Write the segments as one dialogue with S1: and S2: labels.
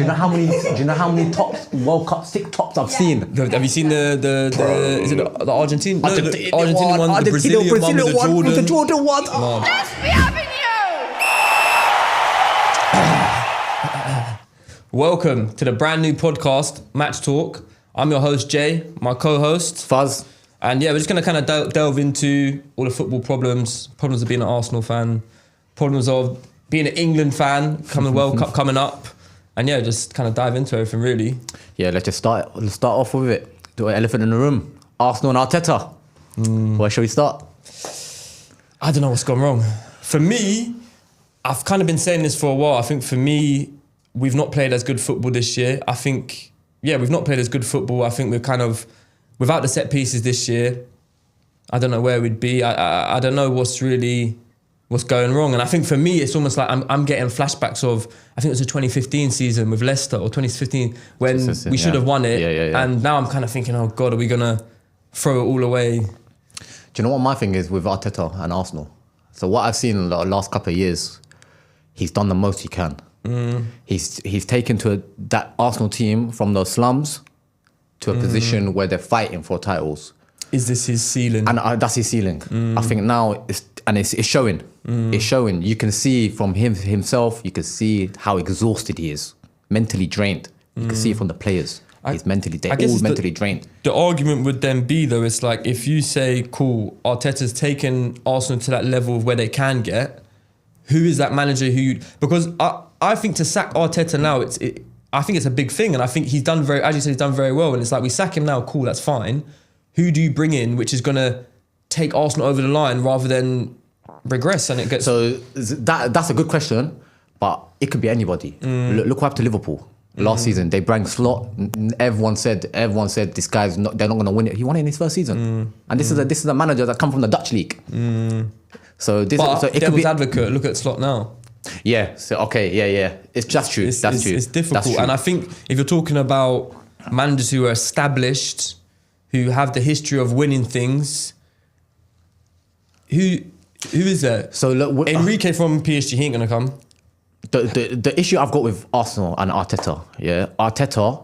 S1: Do you know how many tops, World Cup sick tops I've seen?
S2: Have you seen the is it the Argentine? No, the
S1: Argentinian
S2: one, the Brazilian one,
S1: with the Jordan one.
S3: Let's be having you!
S2: Welcome to the brand new podcast, Match Talk. I'm your host, Jay, my co-host.
S1: Fuzz.
S2: And yeah, we're just going to kind of delve into all the football problems of being an Arsenal fan, problems of being an England fan, World Cup coming up. And yeah, just kind of dive into everything, really.
S1: Yeah, let's start off with it. Do an elephant in the room. Arsenal and Arteta. Where shall we start?
S2: I don't know what's gone wrong. For me, I've kind of been saying this for a while. I think for me, we've not played as good football this year. I think, yeah, we've not played as good football. I think we're kind of, without the set pieces this year, I don't know where we'd be. I don't know what's going wrong. And I think for me, it's almost like I'm getting flashbacks of, I think it was the 2015 season with Leicester, or 2015, when we should have won it.
S1: Yeah.
S2: And now I'm kind of thinking, oh God, are we going to throw it all away?
S1: Do you know what my thing is with Arteta and Arsenal? So what I've seen in the last couple of years, he's done the most he can. He's taken that Arsenal team from the slums to a position where they're fighting for titles.
S2: Is this his ceiling?
S1: And that's his ceiling. I think now it's showing. It's showing. You can see from himself, you can see how exhausted he is, mentally drained. You can see it from the players. He's mentally drained.
S2: The argument would then be, though, it's like, if you say, cool, Arteta's taken Arsenal to that level of where they can get, who is that manager because I think to sack Arteta now, I think it's a big thing, and I think he's done he's done very well, and it's like, we sack him now, cool, that's fine. Who do you bring in which is going to take Arsenal over the line rather than regress? And it gets...
S1: So that's a good question, but it could be anybody. Look what happened to Liverpool last season. They brought Slot. Everyone said this guy's they're not going to win it. He won it in his first season, and this is a manager that come from the Dutch league. So
S2: devil's advocate, look at Slot now.
S1: Yeah. So okay. Yeah. It's just true. That's true.
S2: It's difficult, and I think if you're talking about managers who are established, who have the history of winning things, who is there? So look, Enrique from PSG, he ain't gonna come.
S1: The issue I've got with Arsenal and Arteta, Arteta,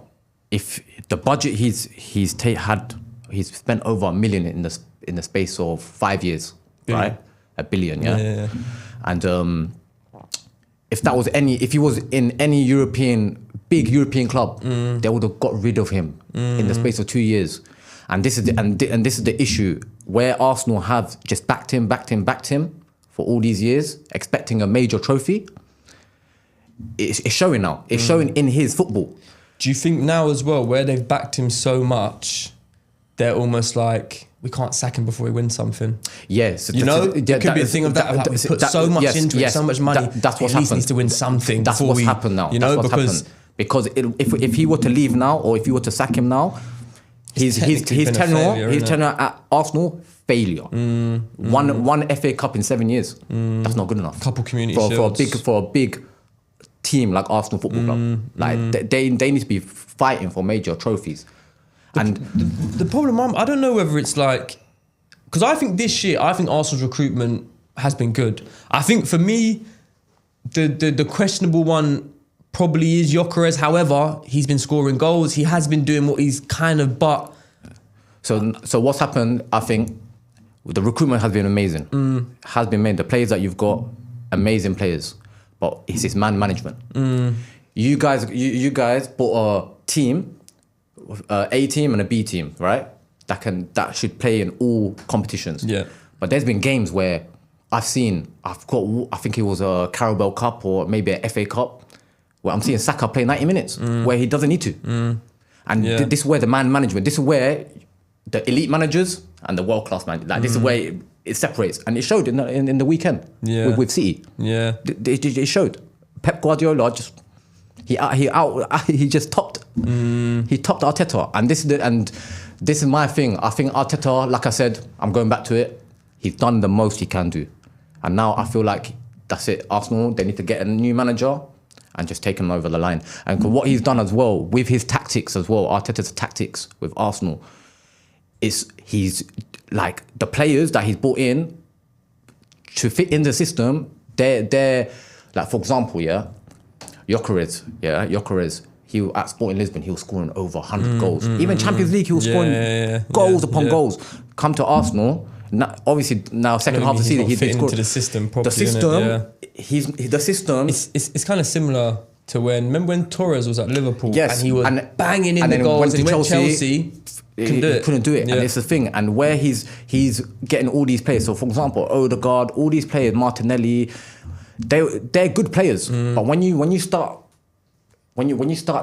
S1: if the budget he's spent over $1 million in the space of 5 years, right? $1 billion, yeah. And if he was in any big European club, they would have got rid of him in the space of 2 years. And this is the issue where Arsenal have just backed him for all these years, expecting a major trophy. It's showing now. It's showing in his football.
S2: Do you think now as well, where they've backed him so much, they're almost like, we can't sack him before we win something?
S1: Yes.
S2: There could be a thing of that. Like, we put so much into it, so much money.
S1: That's what's
S2: he at least
S1: happened.
S2: Needs to win something.
S1: That's what's happened now. Because if he were to leave now, or if you were to sack him now, his tenure at Arsenal, failure. One FA Cup in 7 years. That's not good enough.
S2: Couple community shields.
S1: For a big team like Arsenal Football Club. Like they need to be fighting for major trophies. And
S2: the problem, I don't know whether it's like, because I think this year, Arsenal's recruitment has been good. I think for me, the questionable one probably is Gyökeres. However, he's been scoring goals. He has been doing what he's kind of, but...
S1: So what's happened, I think, the recruitment has been amazing. Has been made. The players that you've got, amazing players. But it's his man management. You guys bought a team, A team and a B team, right? That should play in all competitions.
S2: Yeah.
S1: But there's been games where I think it was a Carabao Cup or maybe a FA Cup, where I'm seeing Saka play 90 minutes where he doesn't need to. And this is where the man management, this is where the elite managers and the world-class managers, this is where it separates. And it showed in the weekend with City. Yeah. It showed. Pep Guardiola he just topped. He topped Arteta, and this is my thing. I think Arteta, like I said, I'm going back to it. He's done the most he can do, and now I feel like that's it. Arsenal, they need to get a new manager and just take him over the line. And what he's done as well with his tactics as well, Arteta's tactics with Arsenal, he's like the players that he's brought in to fit in the system. They're like, for example, Gyökeres, he at Sporting Lisbon, he was scoring over 100 goals. Even Champions League, he was scoring goals upon goals. Come to Arsenal, obviously now second half of the season,
S2: he's
S1: he's
S2: fit
S1: scored.
S2: into the system properly.
S1: The system.
S2: It's kind of similar to remember when Torres was at Liverpool,
S1: Yes,
S2: and he was banging in the goals, and he went to Chelsea.
S1: Couldn't do it. And it's the thing. And where he's getting all these players. So for example, Odegaard, all these players, Martinelli, they're good players. But when you start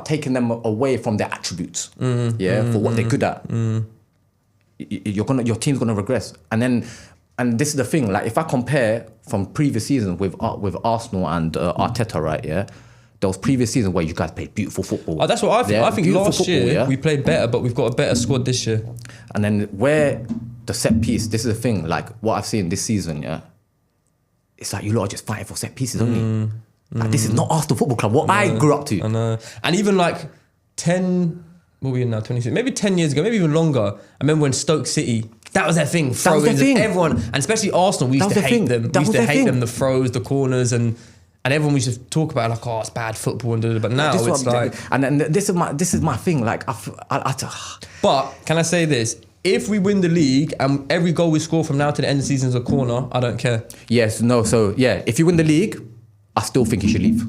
S1: taking them away from their attributes, for what they're good at, your team's gonna regress. And this is the thing. Like if I compare from previous seasons with Arsenal and Arteta, right? Yeah. Those previous seasons where you guys played beautiful football.
S2: Oh, that's what I think. I think last year we played better, but we've got a better squad this year.
S1: And then where the set piece, this is the thing, like what I've seen this season, it's like you lot are just fighting for set pieces only. Like this is not Arsenal Football Club, what I grew up to.
S2: I know. And even like 10, what are we in now, 26, maybe 10 years ago, maybe even longer, I remember when Stoke City, that was their thing, throw-ins, everyone, and especially Arsenal, we used to hate them. We used to hate them, the throws, the corners, and everyone used to talk about like, oh, it's bad football, but now it's like...
S1: And this is my thing, like...
S2: But, can I say this? If we win the league and every goal we score from now to the end of the season is a corner, I don't care.
S1: Yes, no, so yeah, if you win the league, I still think he should leave.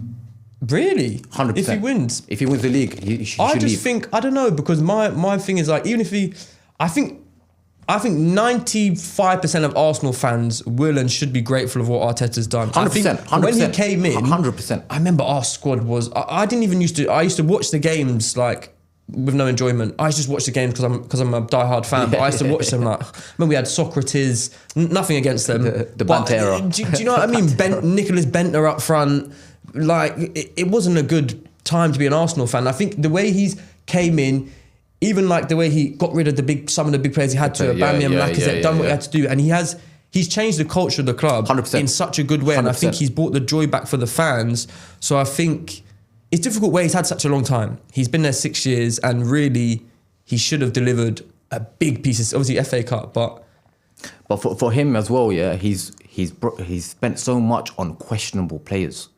S2: Really?
S1: 100%.
S2: If he wins?
S1: If he wins the league, he should leave.
S2: I just think, I don't know, because my thing is like, even if he... I think 95% of Arsenal fans will and should be grateful of what Arteta's done.
S1: 100%.
S2: When he came in,
S1: 100%.
S2: I remember our squad was... I didn't even used to... I used to watch the games like with no enjoyment. I used to just watch the games because I'm a diehard fan. But I used to watch them like... Remember we had Socrates, nothing against them.
S1: The Banter era.
S2: Do you know what I mean? Nicholas Bentner up front. Like, it wasn't a good time to be an Arsenal fan. I think the way he's came in... Even like the way he got rid of some of the big players he had to, Aubameyang, Lacazette, done what he had to do, and he's changed the culture of the club
S1: 100%.
S2: in such a good way, and I think he's brought the joy back for the fans. So I think it's difficult where he's had such a long time. He's been there 6 years, and really he should have delivered a big piece of, obviously FA Cup, but
S1: for him as well, he's spent so much on questionable players.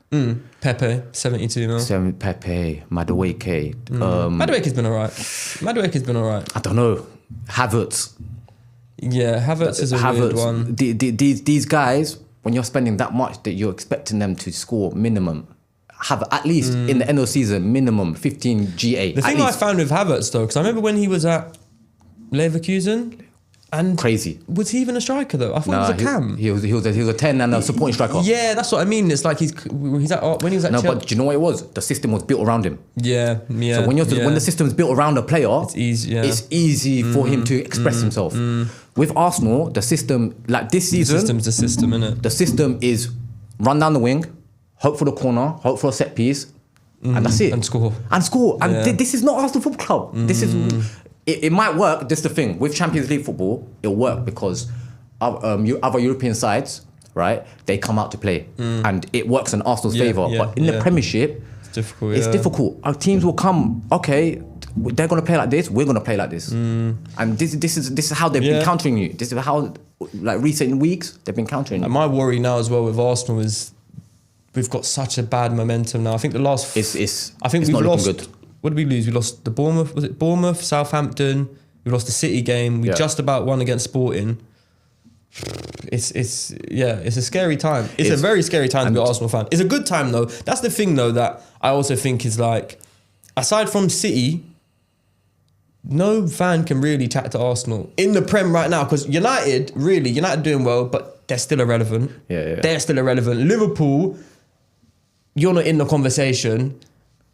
S2: Pepe, 72 mil.
S1: Pepe, Madueke.
S2: Madueke's been alright.
S1: I don't know. Havertz.
S2: Yeah, Havertz is a weird one.
S1: These guys, when you're spending that much, that you're expecting them to score minimum, have at least in the end of the season, minimum 15 GA.
S2: The thing I found with Havertz though, because I remember when he was at Leverkusen, and
S1: crazy.
S2: Was he even a striker though? I thought he was a cam.
S1: He was a 10 and a supporting striker.
S2: Yeah, that's what I mean. It's like when he was at
S1: no, but do you know what it was? The system was built around him.
S2: Yeah.
S1: So when the system's built around a player,
S2: it's easy. Yeah.
S1: It's easy for him to express himself. With Arsenal, the system, like this season,
S2: the system's the system, innit?
S1: The system is run down the wing, hope for the corner, hope for a set piece, and that's it.
S2: And score.
S1: And this is not Arsenal Football Club. This is. It might work. This is the thing with Champions League football. It'll work because other European sides, right? They come out to play, and it works in Arsenal's favour. But in the Premiership,
S2: it's difficult.
S1: It's difficult. Our teams will come. Okay, they're gonna play like this. We're gonna play like this. And this is how they've been countering you. This is how, like recent weeks, they've been countering you.
S2: And my worry now as well with Arsenal is we've got such a bad momentum now. I think the last. I think we've lost. Good. What did we lose? We lost the Bournemouth. Was it Bournemouth? Southampton. We lost the City game. We just about won against Sporting. It's a scary time. It's a very scary time to be an Arsenal fan. It's a good time though. That's the thing though that I also think is like, aside from City, no fan can really chat to Arsenal in the Prem right now because United doing well, but they're still irrelevant. They're still irrelevant. Liverpool, you're not in the conversation.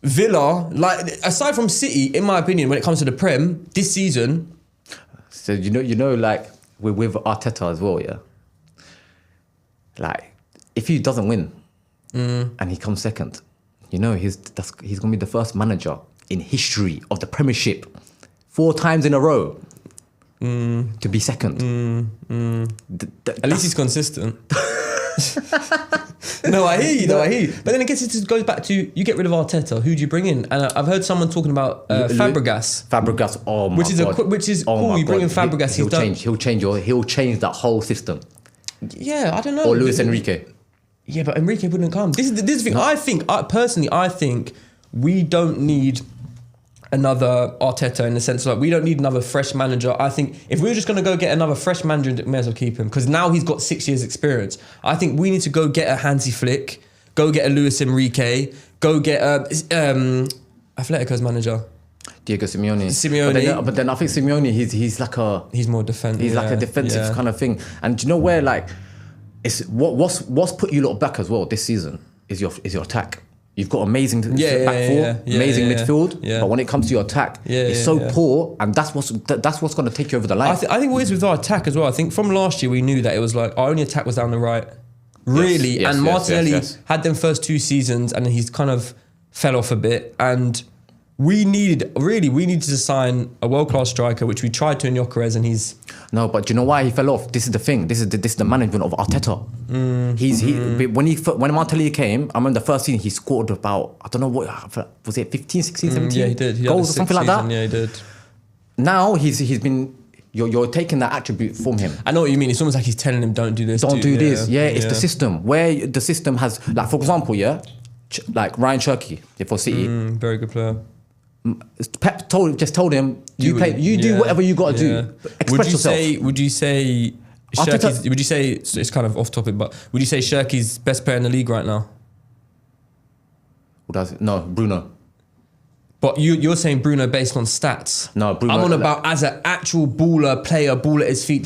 S2: Villa, like aside from City, in my opinion, when it comes to the Prem this season.
S1: So you know, like with Arteta as well, like if he doesn't win and he comes second, you know he's gonna be the first manager in history of the Premiership 4 times in a row to be second.
S2: At least he's consistent. No, I hear you. But then I guess it goes back to, you get rid of Arteta, who do you bring in? And I've heard someone talking about Fabregas.
S1: Oh my God.
S2: Which is cool. You bring in Fabregas.
S1: He'll change that whole system.
S2: Yeah, I don't know.
S1: Or Luis Enrique.
S2: Yeah, but Enrique wouldn't come. This is the thing. I think we don't need another Arteta in the sense of like, we don't need another fresh manager. I think if we were just going to go get another fresh manager, we may as well keep him because now he's got 6 years experience. I think we need to go get a Hansi Flick, go get a Luis Enrique, go get Atletico's manager.
S1: Diego Simeone. But then I think Simeone, he's
S2: more defensive.
S1: He's like a defensive kind of thing. And do you know where like it's what's put you lot back as well this season is your attack. You've got amazing back four, amazing midfield, but when it comes to your attack, it's so poor, and that's what's going to take you over the line.
S2: I think what is with our attack as well. I think from last year we knew that it was like our only attack was down the right, really, and Martinelli had them first 2 seasons, and he's kind of fell off a bit, and we needed to sign a world-class striker, which we tried to in Gyökeres, and he's...
S1: No, but do you know why he fell off? This is the thing. This is the management of Arteta. When Martinelli came, I remember the first season he scored about, I don't know what, was it 15, 16, 17?
S2: Yeah, he did.
S1: Goals or something like that?
S2: Yeah, he did.
S1: Now he's been... You're taking that attribute from him.
S2: I know what you mean. It's almost like he's telling him, don't do this.
S1: Don't do this. Yeah, it's the system. Where the system has... Like, for example, like Ryan Cherky for City.
S2: Very good player.
S1: Pep told him, do whatever you got to do. Express yourself.
S2: Would you say Shirky's, would you say, it's kind of off topic, but would you say Shirky's best player in the league right now?
S1: No, Bruno.
S2: But you're saying Bruno based on stats.
S1: No, Bruno.
S2: I'm on about as an actual baller player, ball at his feet,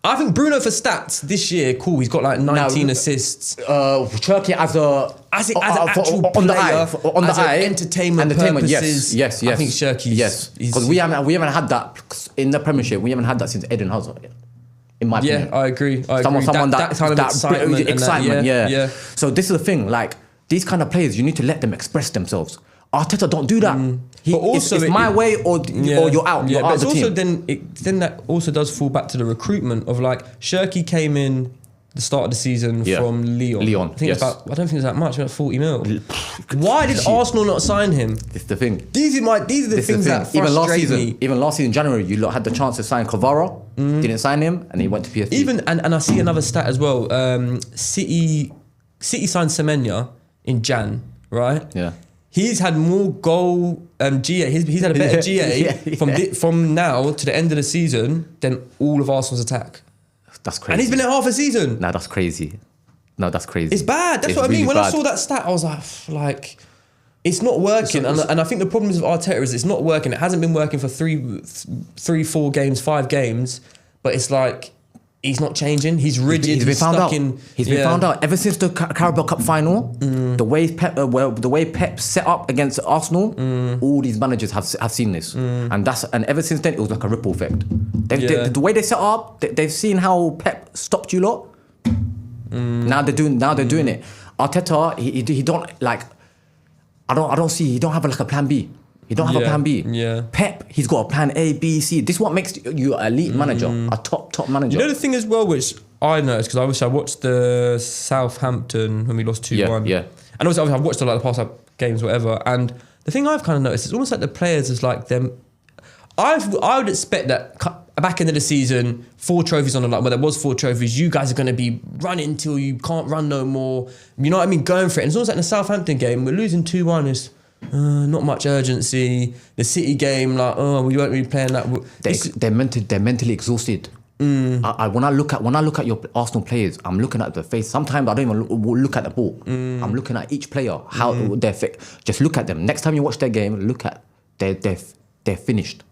S2: I think Bruno for stats this year, cool. He's got like 19 assists.
S1: Cherky as an actual
S2: player,
S1: on the eye,
S2: entertainment purposes.
S1: Yes.
S2: I think Cherky's
S1: because we haven't had that in the Premiership. We haven't had that since Eden Hazard. In my opinion,
S2: I agree.
S1: Someone
S2: that kind of excitement.
S1: Yeah. So this is the thing. Like these kind of players, you need to let them express themselves. Arteta don't do that. But also, it's my way or you're out.
S2: Yeah,
S1: you're
S2: but
S1: out
S2: it's
S1: the
S2: also
S1: team.
S2: then that also does fall back to the recruitment of like Shirky came in the start of the season from Lyon. I think it's about, I don't think it's that much, about 40 mil. Why did Arsenal not sign him?
S1: This is the thing.
S2: These are the things that frustrate me.
S1: Even last season, January, you lot had the chance to sign Kvara, didn't sign him, and he went to PSG.
S2: And I see another stat as well. City signed Semenya in Jan, right?
S1: Yeah.
S2: He's had more goal GA. He's had a better GA from now to the end of the season than all of Arsenal's attack.
S1: That's crazy.
S2: And he's been there half a season.
S1: Nah, that's crazy. No, that's crazy.
S2: It's bad. That's what I mean. When I saw that stat, I was like, it's not working. And I think the problem is with Arteta is it's not working. It hasn't been working for 3, 4 games, 5 games. But it's like, he's not changing. He's rigid.
S1: He's been found out. He's been found out ever since the Carabao Cup final. The way Pep set up against Arsenal, all these managers have seen this, and ever since then it was like a ripple effect. The way they set up, they've seen how Pep stopped you lot. Now they're doing it. Arteta, he don't like. I don't see. He don't have like a plan B. He don't have a plan B.
S2: Yeah.
S1: Pep, he's got a plan A, B, C. This is what makes you an elite manager, a top manager.
S2: You know the thing as well, which I noticed, because I watched the Southampton when we lost 2-1.
S1: Yeah.
S2: And also I've watched a lot of the past games, whatever. And the thing I've kind of noticed is almost like the players is like them. I would expect that back into the season, 4 trophies on the line, well, there was 4 trophies, you guys are going to be running till you can't run no more. You know what I mean? Going for it. And it's almost like in the Southampton game, we're losing 2-1 is... not much urgency. The City game, like, we weren't really playing that.
S1: They're mentally exhausted. When I look at your Arsenal players, I'm looking at the face. Sometimes I don't even look at the ball. I'm looking at each player, how they're fit. Just look at them. Next time you watch their game, look at they're finished.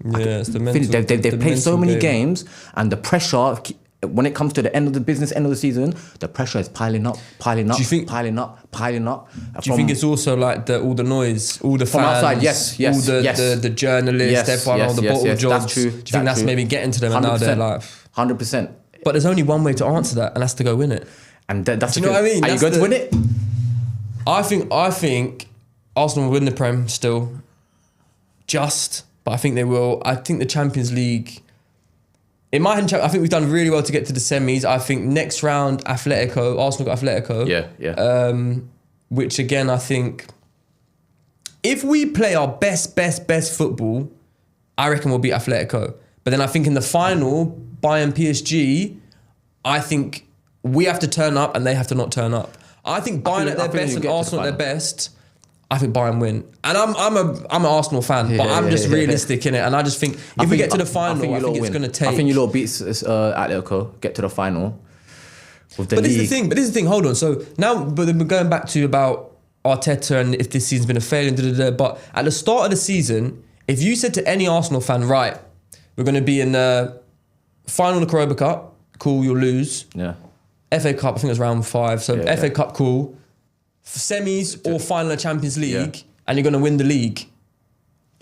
S2: Yeah, it's the mental.
S1: They've played so many games, and the pressure. When it comes to the end of the business, end of the season, the pressure is piling up.
S2: Do you think,
S1: piling up.
S2: Do you think it's also like all the noise, all the fans,
S1: from outside? Yes.
S2: The journalists, everyone, all the bottle jobs?
S1: That's true.
S2: Do you think that's maybe getting to them, and now they're like
S1: 100%?
S2: But there's only one way to answer that, and that's to go win it.
S1: And that's
S2: do you know what I mean?
S1: Are you going to win it?
S2: I think Arsenal will win the Prem still, but I think they will. I think the Champions League. In my hand, I think we've done really well to get to the semis. I think next round, Arsenal got Atletico.
S1: Yeah.
S2: Which again, I think, if we play our best football, I reckon we'll beat Atletico. But then I think in the final, Bayern PSG, I think we have to turn up and they have to not turn up. I think Bayern at their best and Arsenal at their best. I think Bayern win, and I'm an Arsenal fan, but I'm just realistic in it, and I just think if we get to the final, I think it's going to take.
S1: I think you lot beat Atletico, get to the final. With the league.
S2: But this is the thing. Hold on. So now, but then we're going back to about Arteta and if this season's been a failure. But at the start of the season, if you said to any Arsenal fan, right, we're going to be in the final of the Carabao Cup, cool, you'll lose.
S1: Yeah.
S2: FA Cup, I think it was round 5. So FA Cup, cool. Semis or final of Champions League, and you're going to win the league.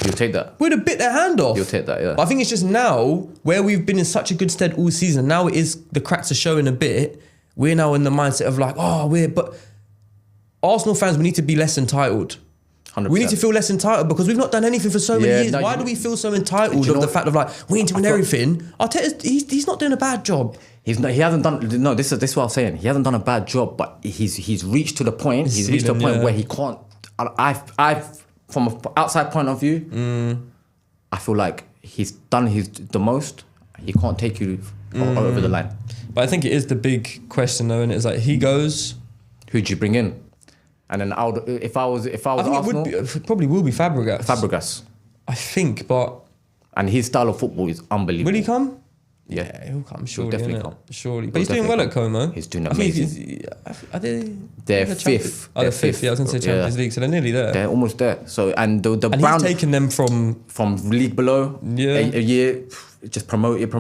S1: You'll take that.
S2: We'd have bit their hand off.
S1: You'll take that, yeah.
S2: But I think it's just now, where we've been in such a good stead all season, now it is, the cracks are showing a bit. We're now in the mindset of like, but Arsenal fans, we need to be less entitled.
S1: 100%.
S2: We need to feel less entitled because we've not done anything for so many years. Why do we feel so entitled of the fact of like, we need to win everything? Arteta, he's not doing a bad job.
S1: He hasn't done. No, this is what I'm saying. He hasn't done a bad job, but he's reached to the point. He's reached to a point where he can't. I've from an outside point of view, I feel like he's done the most. He can't take you over the line.
S2: But I think it is the big question though, and it's like he goes.
S1: Who'd you bring in? And then if I was Arsenal,
S2: it probably will be Fabregas.
S1: Fabregas,
S2: I think, but
S1: and his style of football is unbelievable.
S2: Will he come?
S1: Yeah,
S2: he'll come. Surely,
S1: he'll definitely come.
S2: Surely, but he's doing well at Como.
S1: He's doing amazing. They're fifth.
S2: They're fifth. Yeah, I was going to say Champions League, so they're nearly there.
S1: They're almost there. So and the
S2: and
S1: Brown,
S2: he's taken them from
S1: league below.
S2: Yeah,
S1: a year, just promoted.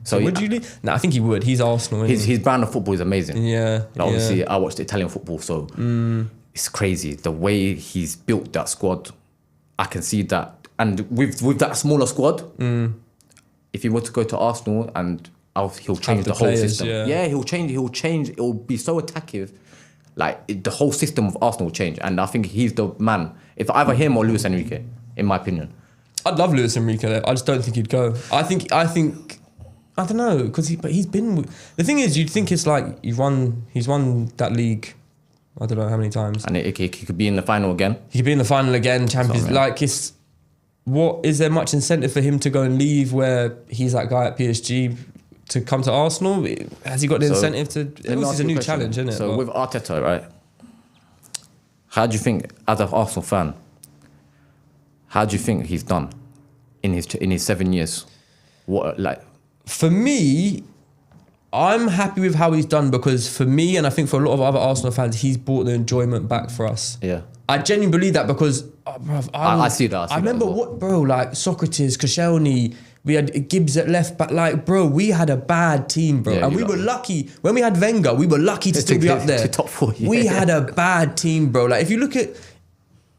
S1: So
S2: would you leave? No, I think he would. He's Arsenal.
S1: His brand of football is amazing.
S2: Yeah.
S1: Obviously, I watched Italian football, so it's crazy the way he's built that squad. I can see that, and with that smaller squad, if he were to go to Arsenal, and he'll change the whole system. Yeah, he'll change. It will be so attacking. Like the whole system of Arsenal will change, and I think he's the man. If either him or Luis Enrique, in my opinion.
S2: I'd love Luis Enrique. I just don't think he'd go. I think. I don't know, because he's been. The thing is, you'd think it's like he's won that league. I don't know how many times.
S1: And he could be in the final again.
S2: He could be in the final again. Champions. What is there much incentive for him to go and leave where he's that guy at PSG to come to Arsenal? Has he got the incentive to? It's a new challenge, isn't it?
S1: So with Arteta, right? How do you think, as an Arsenal fan, how do you think he's done in his 7 years? What
S2: For me, I'm happy with how he's done because for me, and I think for a lot of other Arsenal fans, he's brought the enjoyment back for us.
S1: Yeah.
S2: I genuinely believe that because,
S1: I see that.
S2: I remember like Socrates, Koscielny, we had Gibbs at left back. Like, bro, we had a bad team, bro. And we were lucky. When we had Wenger, we were lucky to still be up there.
S1: Top 4, yeah.
S2: We had a bad team, bro. Like, if you look at,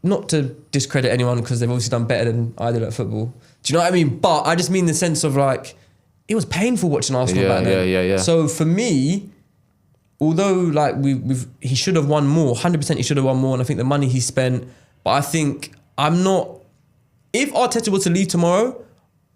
S2: not to discredit anyone because they've obviously done better than I did at football. Do you know what I mean? But I just mean the sense of like, it was painful watching Arsenal back then.
S1: Yeah.
S2: So for me, although like he should have won more, 100% he should have won more, and I think the money he spent. But I think if Arteta was to leave tomorrow,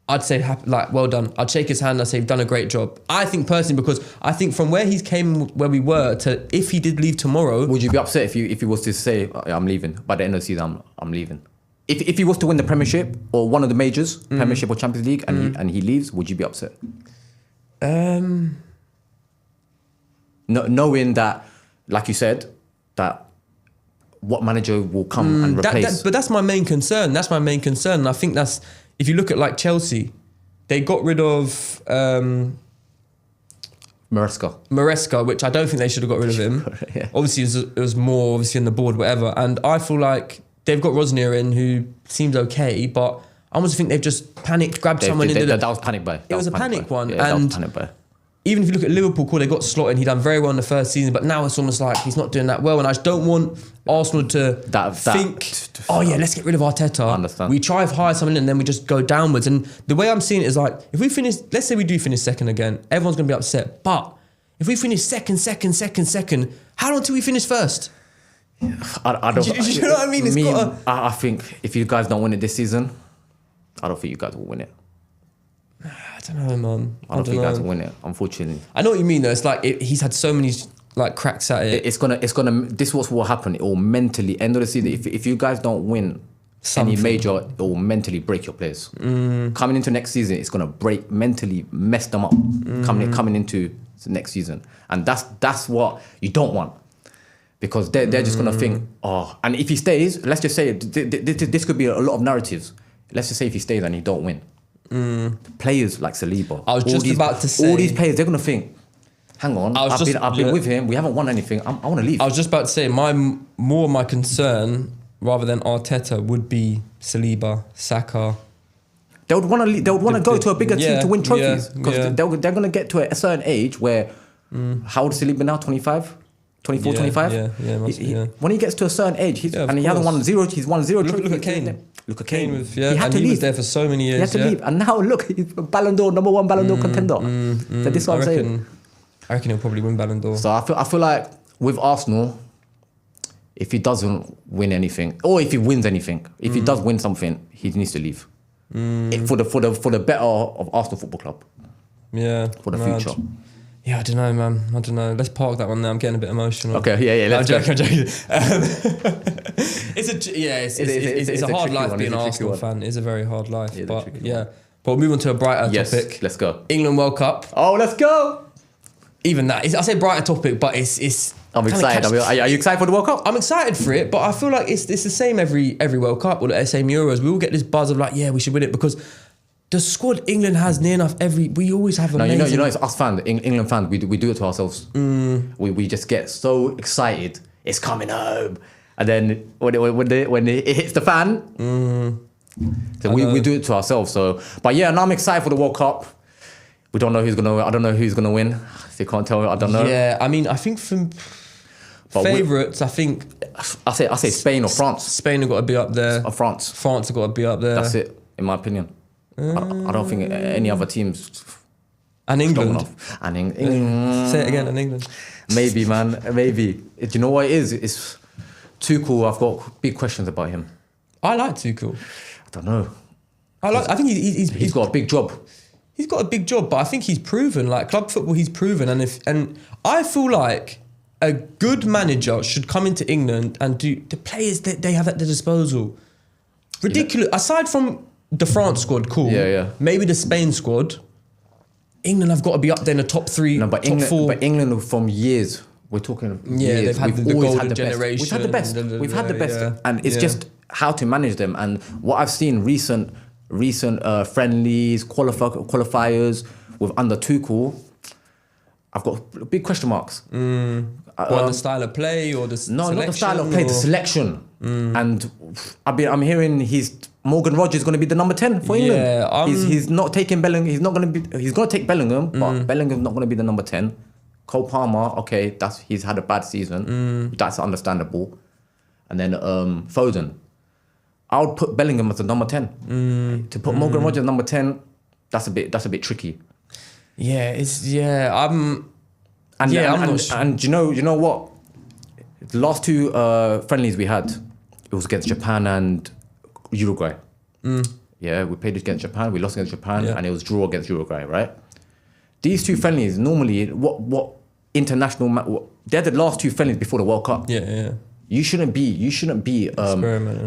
S2: I'd say like well done. I'd shake his hand. I'd say you've done a great job. I think personally because I think from where he's came, where we were to if he did leave tomorrow,
S1: would you be upset if he was to say I'm leaving by the end of the season? I'm leaving. If he was to win the Premiership or one of the majors, Premiership or Champions League, and he leaves, would you be upset? Knowing that, like you said, that what manager will come and replace.
S2: But that's my main concern. And I think that's, if you look at like Chelsea, they got rid of Maresca, which I don't think they should have got rid of him.
S1: Yeah.
S2: Obviously, it was more obviously in the board, whatever. And I feel like they've got Rosnier in, who seems okay, but I almost think they've just panicked, grabbed someone in.
S1: That was panic buy.
S2: It was a panic one.
S1: Yeah,
S2: and
S1: that was panic buy.
S2: Even if you look at Liverpool, they got Slot and he done very well in the first season, but now it's almost like he's not doing that well. And I just don't want Arsenal to think, let's get rid of Arteta.
S1: I understand.
S2: We try to hire someone and then we just go downwards. And the way I'm seeing it is like, if we finish, let's say we do finish second again, everyone's going to be upset. But if we finish second, how long till we finish first?
S1: I don't.
S2: Do you know what I mean?
S1: I think if you guys don't win it this season, I don't think you guys will win it.
S2: I don't know, man.
S1: I don't think you guys will win it, unfortunately.
S2: I know what you mean, though. It's like he's had so many like cracks at it.
S1: It's gonna. This is what will happen. It will mentally end of the season. If you guys don't win any major, it will mentally break your players. Coming into next season, it's gonna mentally mess them up. Coming into the next season, and that's what you don't want, because they're just gonna think, oh. And if he stays, let's just say this could be a lot of narratives. Let's just say if he stays and he don't win, players like Saliba,
S2: I was just about to say,
S1: all these players, they're gonna think, hang on, I've been with him, we haven't won anything, I want to leave.
S2: I was just about to say, my concern, rather than Arteta, would be Saliba, Saka.
S1: They would want to go to a bigger team to win trophies, because they're going to get to a certain age where, how old is Saliba now? 25? 24, 25?
S2: Yeah.
S1: When he gets to a certain age, he hasn't won zero. He's won zero trophies.
S2: Look at Kane.
S1: Look at Kane.
S2: He had to leave. He was there for so many years.
S1: He had to leave, and now look, he's a Ballon d'Or, number one Ballon d'Or contender. So this is what I'm saying.
S2: I reckon he'll probably win Ballon d'Or.
S1: So I feel like with Arsenal, if he doesn't win anything, or if he wins anything, if he does win something, he needs to leave. For the better of Arsenal Football Club.
S2: Yeah.
S1: For the future.
S2: Yeah, I don't know, man. I don't know. Let's park that one now. I'm getting a bit emotional.
S1: Okay, yeah.
S2: I'm joking. It's a hard life being an Arsenal fan. It's a very hard life. But we'll move on to a brighter topic.
S1: Let's go.
S2: England World Cup.
S1: Oh, let's go.
S2: Even that, I say brighter topic, but it's.
S1: I'm excited. Are you excited for the World Cup?
S2: I'm excited for it, but I feel like it's the same every World Cup or the same Euros. We all get this buzz of like, yeah, we should win it, because the squad England has near enough we always have amazing.
S1: No, you know, it's us fans, England fans. We do it to ourselves. We just get so excited. It's coming home, and then when it hits the fan, so we do it to ourselves. So, but yeah, now I'm excited for the World Cup. We don't know who's gonna. I don't know who's gonna win. They can't tell. I don't know.
S2: Yeah, I mean, I think from favourites, I think
S1: I say Spain or France.
S2: Spain have got to be up there.
S1: Or France.
S2: France have got to be up there.
S1: That's it, in my opinion. I don't think any other teams.
S2: And England.
S1: And England.
S2: Say it again. And England.
S1: Maybe, man. Maybe. Do you know what it is? It's Tuchel. I've got big questions about him.
S2: I like Tuchel.
S1: I don't know.
S2: I think he's
S1: got a big job.
S2: He's got a big job, but I think he's proven, like club football, he's proven. And I feel like a good manager should come into England and do the players that they have at their disposal. Ridiculous. Aside from the France squad, cool.
S1: Yeah.
S2: Maybe the Spain squad. England have got to be up there in the top three,
S1: top
S2: England,
S1: four. But England from years, we're talking years.
S2: They've had the golden generation.
S1: We've had the best. We've had the best. And it's just how to manage them. And what I've seen recent friendlies, qualifiers with under Tuchel, I've got big question marks.
S2: The style of play or the selection?
S1: No, not the style of play, the selection. And I'm hearing Morgan Rogers is going to be the number 10 for England. He's not taking Bellingham. He's going to take Bellingham, but Bellingham's not going to be the number 10. Cole Palmer, okay, he's had a bad season. That's understandable. And then Foden. I would put Bellingham as the number 10. To put Morgan Rogers number 10, that's a bit tricky.
S2: I'm not sure.
S1: And you know what? The last two friendlies we had, it was against Japan and Uruguay. Yeah, we played against Japan, we lost against Japan, and it was draw against Uruguay, right? These two friendlies, normally, what international... they're the last two friendlies before the World Cup.
S2: Yeah.
S1: You shouldn't be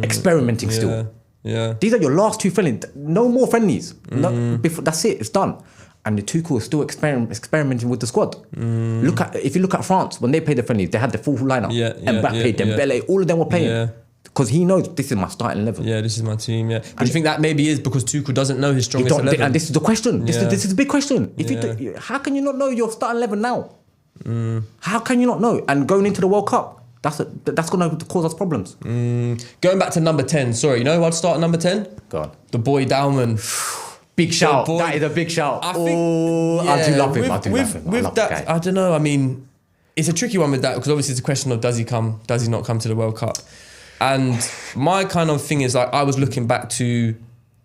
S1: experimenting still.
S2: Yeah.
S1: These are your last two friendlies. No more friendlies. That's it. It's done. And the Tuchel is still experimenting with the squad. If you look at France, when they played the friendlies, they had the full lineup. Mbappe, Dembele, all of them were playing. Because he knows this is my starting 11.
S2: Yeah, this is my team. Yeah. But you think that maybe is because Tuchel doesn't know his strongest 11?
S1: And this is the question. This is a big question. How can you not know your starting 11 now? How can you not know? And going into the World Cup, that's going to cause us problems.
S2: Going back to number 10, sorry, you know who I'd start at number 10?
S1: Go on.
S2: The boy Dowman.
S1: Big shout. That is a big shout. I do love him.
S2: With that, I don't know. I mean, it's a tricky one with that because obviously it's a question of does he not come to the World Cup? And my kind of thing is like I was looking back to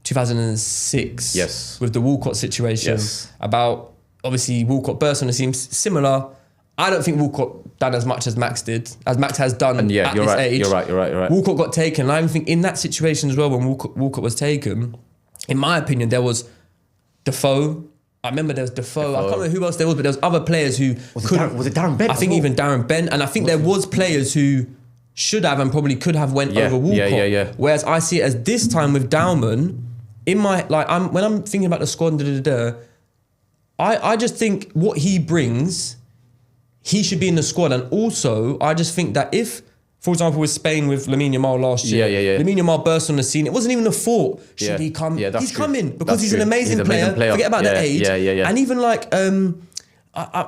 S2: 2006 with the Walcott situation about obviously Walcott burst on the scene similar. I don't think Walcott done as much as Max did, as Max has done at this age.
S1: You're right.
S2: Walcott got taken. And I even think in that situation as well, when Walcott was taken, in my opinion, there was Defoe. I remember there was Defoe. I can't remember who else there was, but there was other players who
S1: was it Darren Bent?
S2: I think even Darren Bent. And I think there was players who should have and probably could have went over Walcott.
S1: Yeah.
S2: Whereas I see it as this time with Dowman, in my when I'm thinking about the squad, I just think what he brings, he should be in the squad. And also, I just think that if, for example, with Spain with Lamine Yamal last year, Lamine Yamal burst on the scene. It wasn't even a thought. Should he come?
S1: Yeah, that's
S2: he's
S1: true.
S2: coming because
S1: That's
S2: he's
S1: true.
S2: an amazing player. Forget about the age.
S1: Yeah.
S2: And even like, I'm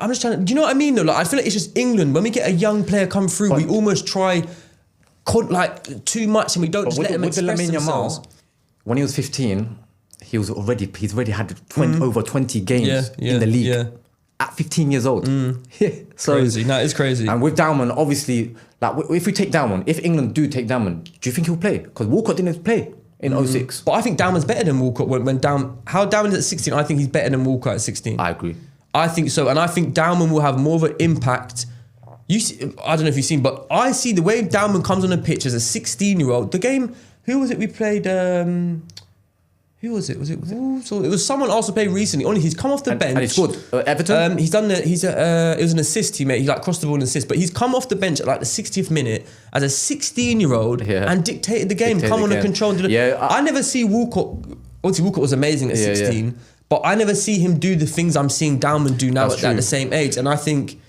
S2: just trying to. Do you know what I mean? Though, like, I feel like it's just England. When we get a young player come through, we almost try, too much, and we don't just let them express themselves.
S1: When he was 15, he's already had over 20 games in the league.
S2: Yeah.
S1: At 15 years old. So
S2: Crazy. No, it's crazy.
S1: And with Dowman, obviously, like if we take Dowman, if England do take Dowman, do you think he'll play? Because Walcott didn't play in 06.
S2: But I think Dowman's better than Walcott when how Dowman is at 16. I think he's better than Walcott at 16.
S1: I agree.
S2: I think so, and I think Dowman will have more of an impact. You see, I don't know if you've seen, but I see the way Dowman comes on the pitch as a 16-year-old. The game, who was it we played? Who was it? Was it Wolves? Or it was someone also played recently. Only he's come off the bench.
S1: And he scored. Everton?
S2: He's done it was an assist he made. He like crossed the ball and assist, but he's come off the bench at like the 60th minute as a 16-year-old and dictated the game. Come on and control. I never see Walcott. Obviously, Walcott was amazing at 16, but I never see him do the things I'm seeing Dowman do now at the same age. And I think,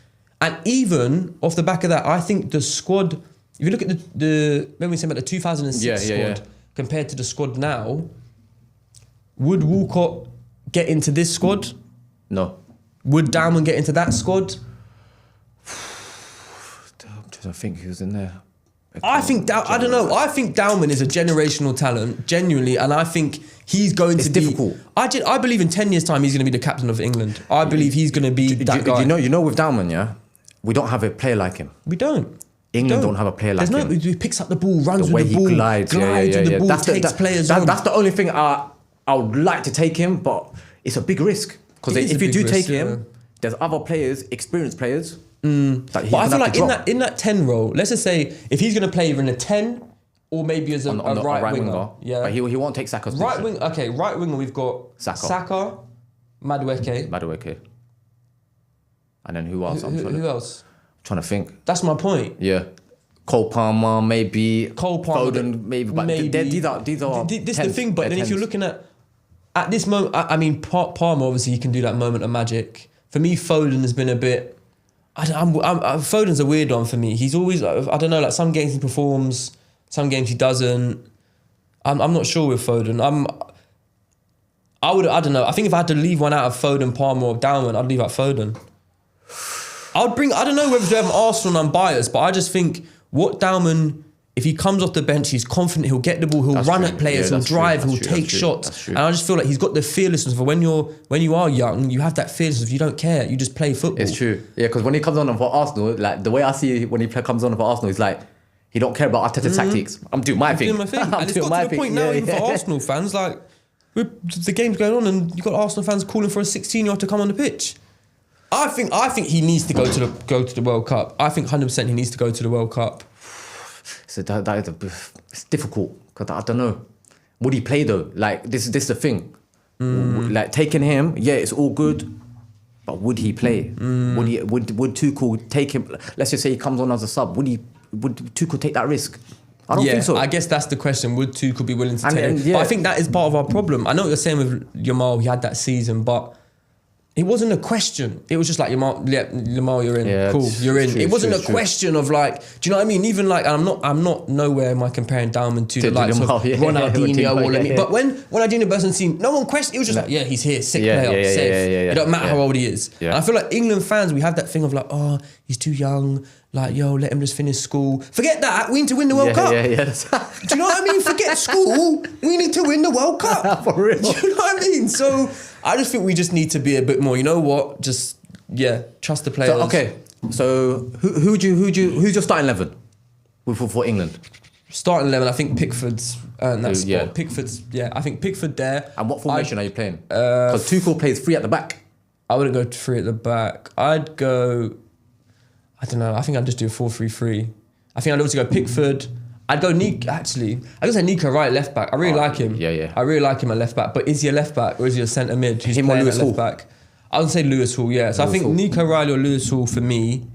S2: and even off the back of that, I think the squad. If you look at the when we say about the 2006 squad compared to the squad now. Would Walcott get into this squad?
S1: No.
S2: Would Dowman get into that squad?
S1: I'm trying to think who's in there.
S2: I don't know. I think Dowman is a generational talent, genuinely, and I think he's going to be
S1: difficult.
S2: I believe in 10 years' time he's going to be the captain of England. I believe he's going to be that guy.
S1: You know, with Dowman, we don't have a player like him.
S2: We don't.
S1: England don't have a player like him.
S2: He picks up the ball, runs
S1: The way
S2: with the ball,
S1: he glides with
S2: the ball, takes players on.
S1: That's the only thing I would like to take him, but it's a big risk. Because if you do take him, there's other players, experienced players. But
S2: I feel like in that 10 role, let's just say if he's going to play either in a 10 or maybe as a right winger.
S1: Yeah. But he won't take Saka's
S2: right wing. Okay, right winger we've got Saka,
S1: Madueke. And then who else?
S2: Who else?
S1: I'm trying to think.
S2: That's my point.
S1: Yeah. Cole Palmer, maybe.
S2: Foden,
S1: maybe. But these are.
S2: This is the thing. But then if you're looking at this moment, I mean, Palmer obviously he can do that moment of magic. For me, Foden has been a bit. Foden's a weird one for me. He's always, I don't know, like some games he performs, some games he doesn't. I'm not sure with Foden. I don't know. I think if I had to leave one out of Foden, Palmer or Dowman, I'd leave out Foden. I don't know whether to have Arsenal and I'm biased, but I just think what Dowman, if he comes off the bench, he's confident, he'll get the ball, he'll run at players, he'll drive, he'll take shots. And I just feel like he's got the fearlessness for when you are young, you have that fearlessness, you don't care, you just play football.
S1: It's true. Yeah, because when he comes on for Arsenal, like the way I see when he comes on for Arsenal, he's like, he don't care about Arteta tactics. I'm doing my thing.
S2: And it's got to the point now, even for Arsenal fans, like, the game's going on and you've got Arsenal fans calling for a 16-year-old to come on the pitch. I think he needs to go to the World Cup. I think 100% he needs to go to the World Cup.
S1: So it's difficult because I don't know. Would he play though? Like this is the thing. Like taking him, it's all good, but would he play? Would Tuchel take him? Let's just say he comes on as a sub. Would Tuchel take that risk? I don't think so.
S2: I guess that's the question. Would Tuchel be willing to take it?
S1: Yeah.
S2: But I think that is part of our problem. I know what you're saying with Yamal. He had that season, but it wasn't a question. It was just like, Yamal, you're in.
S1: Yeah,
S2: cool, you're in.
S1: True,
S2: it wasn't a
S1: true.
S2: question of like, do you know what I mean? Even like, I'm not nowhere am I comparing Dowman to the likes of Ronaldinho or Lamine. But when Ronaldinho burst on the scene, no one questioned. It was just like, he's here, sick player, safe. It don't matter how old he is.
S1: Yeah.
S2: And I feel like England fans, we have that thing of like, oh, he's too young. Like, let him just finish school. Forget that. We need to win the World Cup.
S1: Yeah.
S2: Do you know what I mean? Forget school. We need to win the World Cup.
S1: For real.
S2: Do you know what I mean? So I just think we just need to be a bit more. You know what? Just trust the players.
S1: So who's your starting 11 for England?
S2: Starting 11, I think Pickford's that spot.
S1: Yeah.
S2: Pickford's I think Pickford there.
S1: And what formation are you playing? Because Tuchel plays 3 at the back.
S2: I wouldn't go 3 at the back. I'd go. I don't know. I think I'd just do a 4-3-3. I think I'd also go Pickford. I'd go Nico, actually. I'd say Nico right left back. I really like him.
S1: Yeah.
S2: I really like him at left back. But is he a left back or is he a centre mid? He's playing at left back. I would say Lewis Hall, So I think Nico Riley or Lewis Hall for me,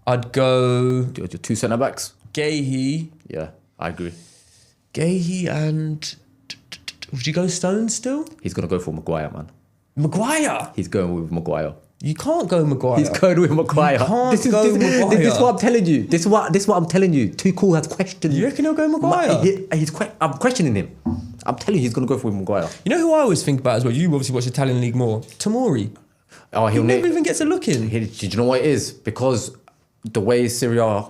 S2: I'd go...
S1: 2 centre backs?
S2: Gahey.
S1: Yeah, I agree.
S2: Gahey and... Would you go Stones still?
S1: He's gonna go for Maguire, man.
S2: Maguire.
S1: He's going with Maguire.
S2: You can't go Maguire.
S1: He's going with Maguire.
S2: You can't
S1: this is
S2: Maguire.
S1: This is what I'm telling you. This is what I'm telling you. Tuchel has questioned.
S2: You reckon he'll go Maguire?
S1: I'm questioning him. I'm telling you, he's gonna go for Maguire.
S2: You know who I always think about as well? You obviously watch Italian league more. Tomori.
S1: Oh,
S2: He never even gets a look in.
S1: Do you know what it is? Because the way Serie A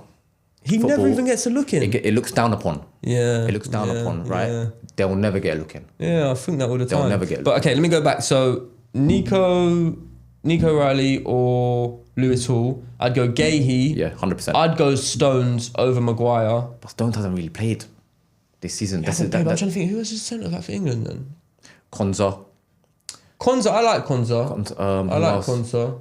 S2: He
S1: football,
S2: never even gets a look in.
S1: it looks down upon.
S2: Yeah.
S1: It looks down upon, right?
S2: Yeah.
S1: They'll never get a look in.
S2: Yeah, I think that all the time.
S1: They'll never get a
S2: But
S1: look
S2: okay, let me go back. So Nico Riley or Lewis Hall. I'd go Gahey.
S1: Yeah, 100%.
S2: I'd go Stones over Maguire.
S1: But Stones hasn't really played this season.
S2: I'm trying to think, who was the centre back for England then?
S1: Konza.
S2: Konza, I like Konza. I
S1: who
S2: like
S1: else?
S2: Konza.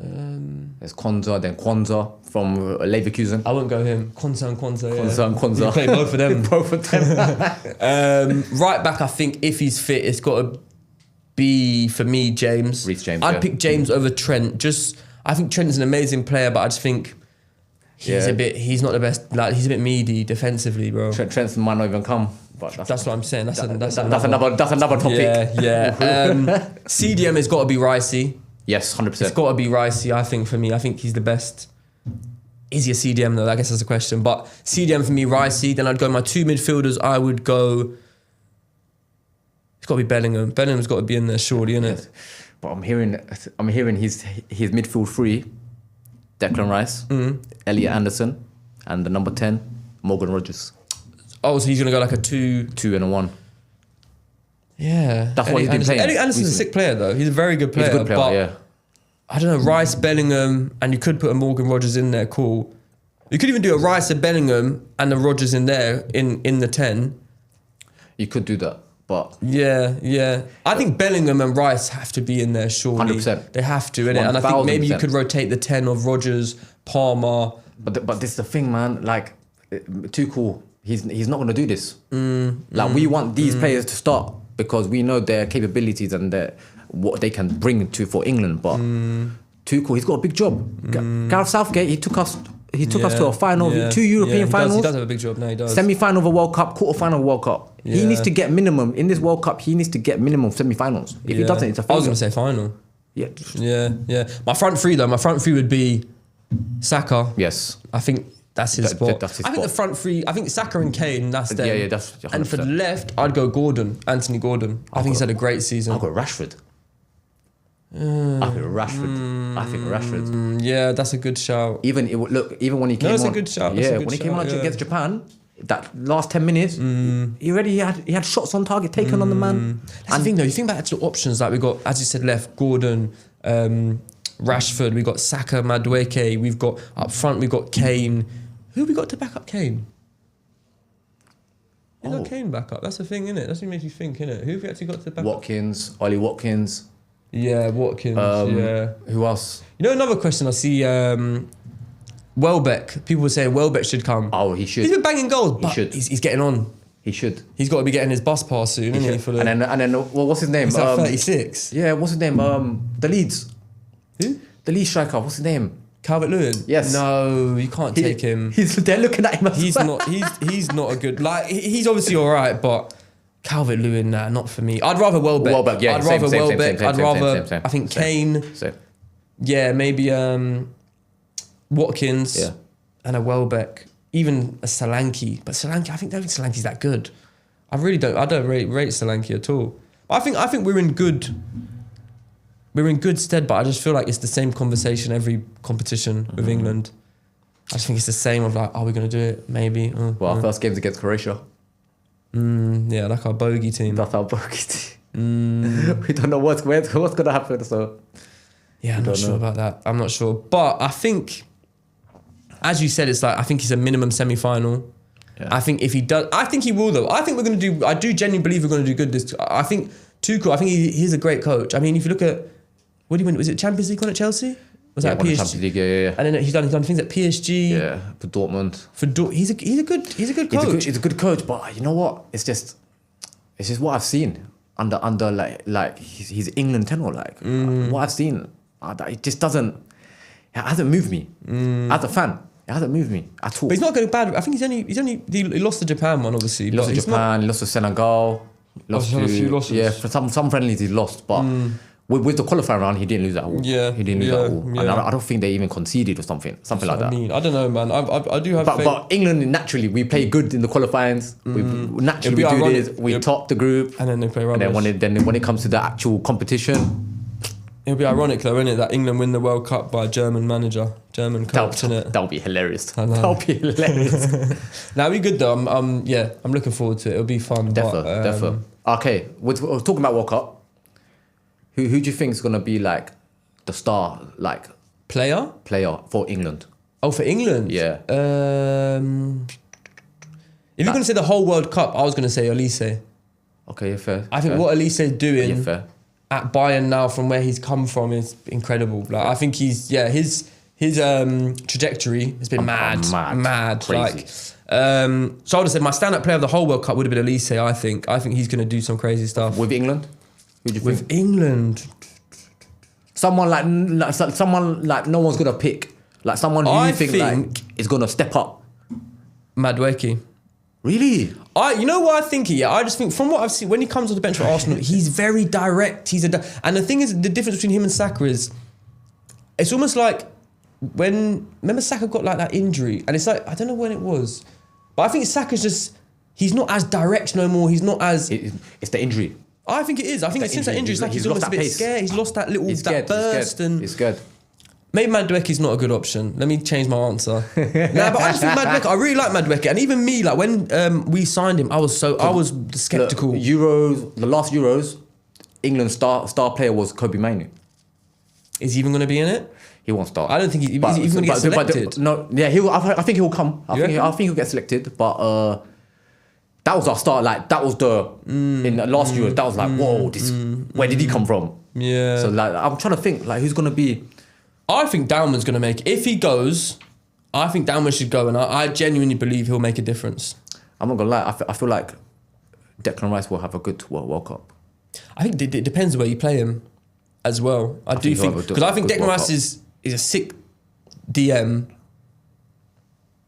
S1: There's Konza, then Kwanza from Leverkusen.
S2: I wouldn't go him. Konza and Konza, yeah.
S1: Konza and Konza.
S2: You play both of them.
S1: Both of them.
S2: Right back, I think if he's fit, it's got to be, for me, James.
S1: Reece James,
S2: I'd
S1: yeah.
S2: pick James over Trent. I think Trent's an amazing player, but I just think he's not the best. Like, he's a bit meaty defensively, bro.
S1: Trent's might not even come. But
S2: That's what I'm saying. That's
S1: another topic.
S2: Yeah. CDM has got to be Ricey.
S1: Yes, 100%.
S2: It's got to be Ricey, I think, for me. I think he's the best. Is he a CDM, though? I guess that's a question. But CDM for me, Ricey. Then I'd go my two midfielders. I would go... It's got to be Bellingham. Bellingham's got to be in there, surely, isn't it?
S1: But I'm hearing his midfield three, Declan Rice, Elliot Anderson, and the number 10, Morgan Rogers.
S2: Oh, so he's going to go like a 2...
S1: 2 and a 1.
S2: Yeah.
S1: That's what he's been playing
S2: Elliot Anderson's a
S1: recently.
S2: sick player, though. He's a very good player.
S1: He's a good player,
S2: but
S1: yeah.
S2: I don't know, Rice, Bellingham, and you could put a Morgan Rogers in there, cool. You could even do a Rice, a Bellingham, and a Rogers in there, in the 10.
S1: You could do that, but...
S2: Yeah. I think Bellingham and Rice have to be in there, surely.
S1: 100%.
S2: They have to, innit? And I think maybe you
S1: 1000%.
S2: could rotate the 10 of Rogers, Palmer.
S1: But this is the thing, man. Like, Tuchel, he's not going to do this. We want these players to start because we know their capabilities and what they can bring for England. But Tuchel, he's got a big job. Gareth Southgate, he took us to a final, 2 European finals.
S2: He does have a big job now, he does.
S1: Semi-final of a World Cup, quarter-final of a World Cup. He needs to get minimum, in this World Cup, minimum semi-finals. If he doesn't, it's a
S2: I
S1: failure.
S2: was going to say final.
S1: Yeah.
S2: Yeah. My front three would be Saka.
S1: Yes.
S2: I think that's his spot.
S1: That's his
S2: I think the
S1: spot.
S2: front three, I think Saka and Kane, that's them.
S1: Yeah, that's 100%.
S2: And for the left, I'd go Anthony Gordon. I think he's had a great season.
S1: I've got Rashford. I think Rashford.
S2: Yeah, that's a good shout.
S1: Even when he came on.
S2: it's a good shout. That's
S1: Yeah,
S2: a good
S1: when he came
S2: shout,
S1: on
S2: yeah.
S1: against Japan, that last 10 minutes, he had shots on target taken on the man.
S2: That's the thing, though. You think back to the options, like we got, as you said, left Gordon, Rashford. We got Saka, Madueke. We've got up front. We've got Kane. Who have we got to back up Kane? Who got Kane back up? That's the thing, innit? That's what makes you think, innit? Who have we actually got to back up?
S1: Ollie Watkins.
S2: Yeah, Watkins. Yeah.
S1: Who else?
S2: You know, another question I see. Welbeck. People were saying Welbeck should come.
S1: Oh, he should.
S2: He's been banging goals, but
S1: should.
S2: he's getting on.
S1: He should.
S2: He's got to be getting his bus pass soon, isn't he? For the,
S1: And then, what's his name?
S2: he's like 36.
S1: Yeah, what's his name? The Leeds.
S2: Who?
S1: The Leeds striker. What's his name?
S2: Calvert-Lewin.
S1: Yes.
S2: No, you can't take him.
S1: They're looking at him.
S2: He's not. He's not a good. Like he's obviously all right, but Calvert-Lewin, nah, not for me. I'd rather Welbeck.
S1: Welbeck, yeah,
S2: I'd
S1: same,
S2: rather
S1: same, same,
S2: Welbeck.
S1: same,
S2: I'd
S1: same,
S2: rather.
S1: same.
S2: I think
S1: Same.
S2: Kane.
S1: So,
S2: Yeah, maybe Watkins.
S1: Yeah.
S2: And a Welbeck, even a Solanke. But Solanke, I don't think Solanke's that good. I really don't. I don't rate Solanke at all. I think we're in good. We're in good stead, but I just feel like it's the same conversation every competition with England. I just think it's the same of like, are we going to do it? Maybe.
S1: our first game's against Croatia.
S2: Yeah, like our bogey team.
S1: That's our bogey team. We don't know what's going to happen. So
S2: Yeah, I'm not sure about that. I'm not sure. But I think, as you said, it's like, I think he's a minimum semi-final.
S1: Yeah.
S2: I think if he does, I think he will though. I think we're going to do, I do genuinely believe we're going to do good this. I think Tuchel, I think he's a great coach. I mean, if you look at, what did he win? Was it Champions League one at Chelsea? Was that at
S1: won the
S2: PSG?
S1: Champions League, yeah.
S2: And then he's done things at PSG.
S1: Yeah, for Dortmund.
S2: He's a good coach.
S1: He's a good coach, but you know what? It's just what I've seen under like his England tenure. What I've seen, it just doesn't. It hasn't moved me as a fan. It hasn't moved me at all.
S2: But he's not going bad. I think he lost the Japan one, obviously.
S1: He lost to Japan, he lost to Senegal.
S2: Lost had a few losses.
S1: Yeah, for some friendlies he lost, but with the qualifying round he didn't lose at all.
S2: Yeah,
S1: he didn't lose at all. And I don't think they even conceded or something like that.
S2: I mean, I don't know, man. I do have faith.
S1: But England, naturally, we play good in the qualifyings. We naturally do this. We top the group.
S2: And then they play rubbish.
S1: And then when it comes to the actual competition...
S2: It'll be ironic though, isn't it, that England win the World Cup by a German manager, German coach, innit?
S1: That'll be hilarious. That'll be hilarious.
S2: Now, we good though. I'm looking forward to it. It'll be fun.
S1: Definitely. Okay, we're talking about World Cup. Who do you think is gonna be like the star, like
S2: player
S1: for England?
S2: Oh, for England?
S1: Yeah.
S2: If you're gonna say the whole World Cup, I was gonna say Elise.
S1: Okay, fair.
S2: I think what Elise is doing.
S1: Yeah, fair.
S2: At Bayern now, from where he's come from, is incredible. Like I think his trajectory has been mad.
S1: Crazy.
S2: So I would have said my stand-up player of the whole World Cup would have been Elise. I think he's going to do some crazy stuff
S1: with England. Who do you think?
S2: With England,
S1: someone like no one's gonna pick. Like someone who you think like is gonna step up.
S2: Madueke.
S1: Really?
S2: You know what I think? Yeah, I just think from what I've seen when he comes on the bench for Arsenal, he's very direct. And the thing is, the difference between him and Saka is, it's almost like remember Saka got like that injury, and it's like I don't know when it was, but I think Saka's just he's not as direct no more. He's not as
S1: it's the injury.
S2: I think it is. I think since that injury, it's like he's almost a bit scared. He's lost that little burst, and
S1: he's scared.
S2: Maybe Madueke's not a good option. Let me change my answer. Nah, but I just think Madueke. I really like Madueke, and even me, like when we signed him, I was skeptical.
S1: The last Euros, England's star player was Kobe Mainoo.
S2: Is he even going to be in it?
S1: He won't start.
S2: I don't think he's even going to get selected.
S1: I think he'll come. I think he'll get selected, but. That was our start. Like that was in the last Euros. That was like, whoa! Where did he come from?
S2: Yeah.
S1: So like, I'm trying to think like who's gonna be.
S2: I think Dowman's gonna make it. If he goes, I think Dowman should go, and I genuinely believe he'll make a difference.
S1: I'm not gonna lie. I feel like Declan Rice will have a good World Cup.
S2: I think it depends where you play him, as well. I do think because I think Declan Rice is a sick DM.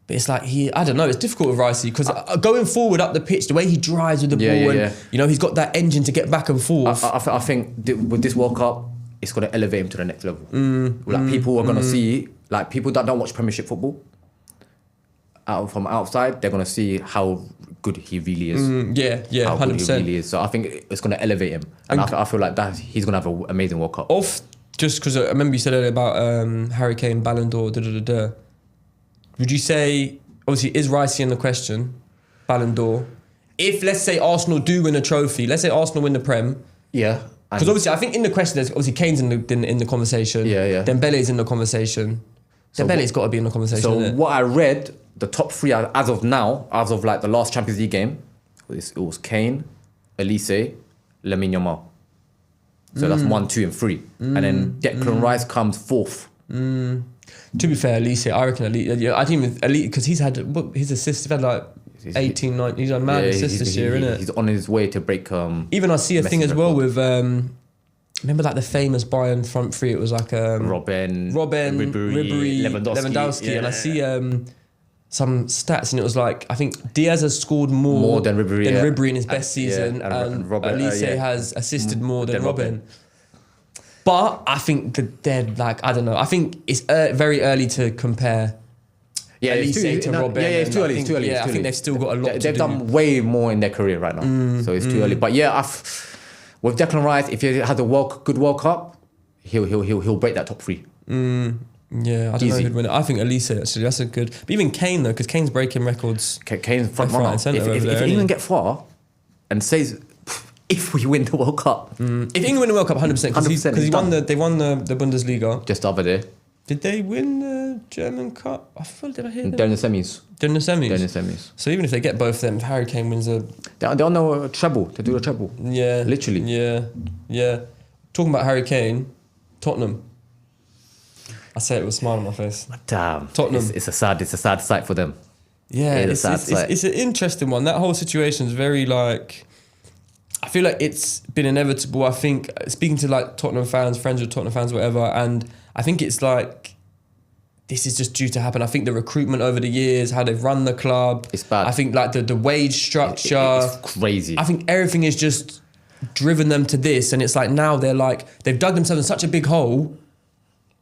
S2: But it's like I don't know, it's difficult with Ricey because going forward up the pitch, the way he drives with the ball and he's got that engine to get back and forth.
S1: I think with this World Cup, it's going to elevate him to the next level. People are going to see, like people that don't watch Premiership football, from outside, they're going to see how good he really is.
S2: How 100%.
S1: Good he really is. So I think it's going to elevate him. And I feel like that he's going to have an amazing World Cup.
S2: Just because I remember you said earlier about Harry Kane, Ballon d'Or, Would you say, obviously, is Ricey in the question, Ballon d'Or? If, let's say, Arsenal do win a trophy, let's say Arsenal win the Prem.
S1: Yeah.
S2: Because obviously, I think in the question, there's obviously Kane's in the conversation.
S1: Yeah.
S2: Dembele's in the conversation. Dembele's got to be in the conversation.
S1: So what I read, the top three as of now, as of like the last Champions League game, it was Kane, Elise, Lamine Yamal. So that's 1, 2, and 3. And then Declan Rice comes fourth.
S2: To be fair, Elise, I reckon Elite. I think with Elite because he's had his assists. He's had like 18, 19. He's had mad assists this year, isn't it?
S1: He's on his way to break.
S2: Even I see a thing as well with. Remember like the famous Bayern front three? It was like
S1: Robben,
S2: Ribery, Lewandowski, and I see some stats, and it was like I think Diaz has scored more than Ribery in his best season, and Elise has assisted more than Robben. But I think that they're like, I don't know. I think it's very early to compare Elise to Robben.
S1: It's too early.
S2: I think they've still got a lot to do.
S1: They've done way more in their career right now. So it's too early. But yeah, with Declan Rice, if he has a good World Cup, he'll break that top 3.
S2: Yeah, I don't know who'd win it. I think Elise, actually, that's a good... But even Kane, though, because Kane's breaking records.
S1: Kane's front runner. If England get far and says... If we win the World Cup.
S2: If England win the World Cup, 100%. Because they won the Bundesliga.
S1: Just the other day.
S2: Did they win the German Cup? Did I hear them?
S1: They're in the semis.
S2: They're in the semis. So even if they get both of them, if Harry Kane wins a...
S1: They're on a treble. They do a treble.
S2: Yeah.
S1: Literally.
S2: Yeah. Talking about Harry Kane, Tottenham. I say it with a smile on my face.
S1: Damn.
S2: Tottenham.
S1: It's a sad sight for them.
S2: Yeah, it's an interesting one. That whole situation is very like... I feel like it's been inevitable. I think speaking to like Tottenham fans, friends with Tottenham fans, whatever, and I think it's like this is just due to happen. I think the recruitment over the years, how they've run the club.
S1: It's bad.
S2: I think like the wage structure.
S1: It's crazy.
S2: I think everything is just driven them to this. And it's like now they're like, they've dug themselves in such a big hole.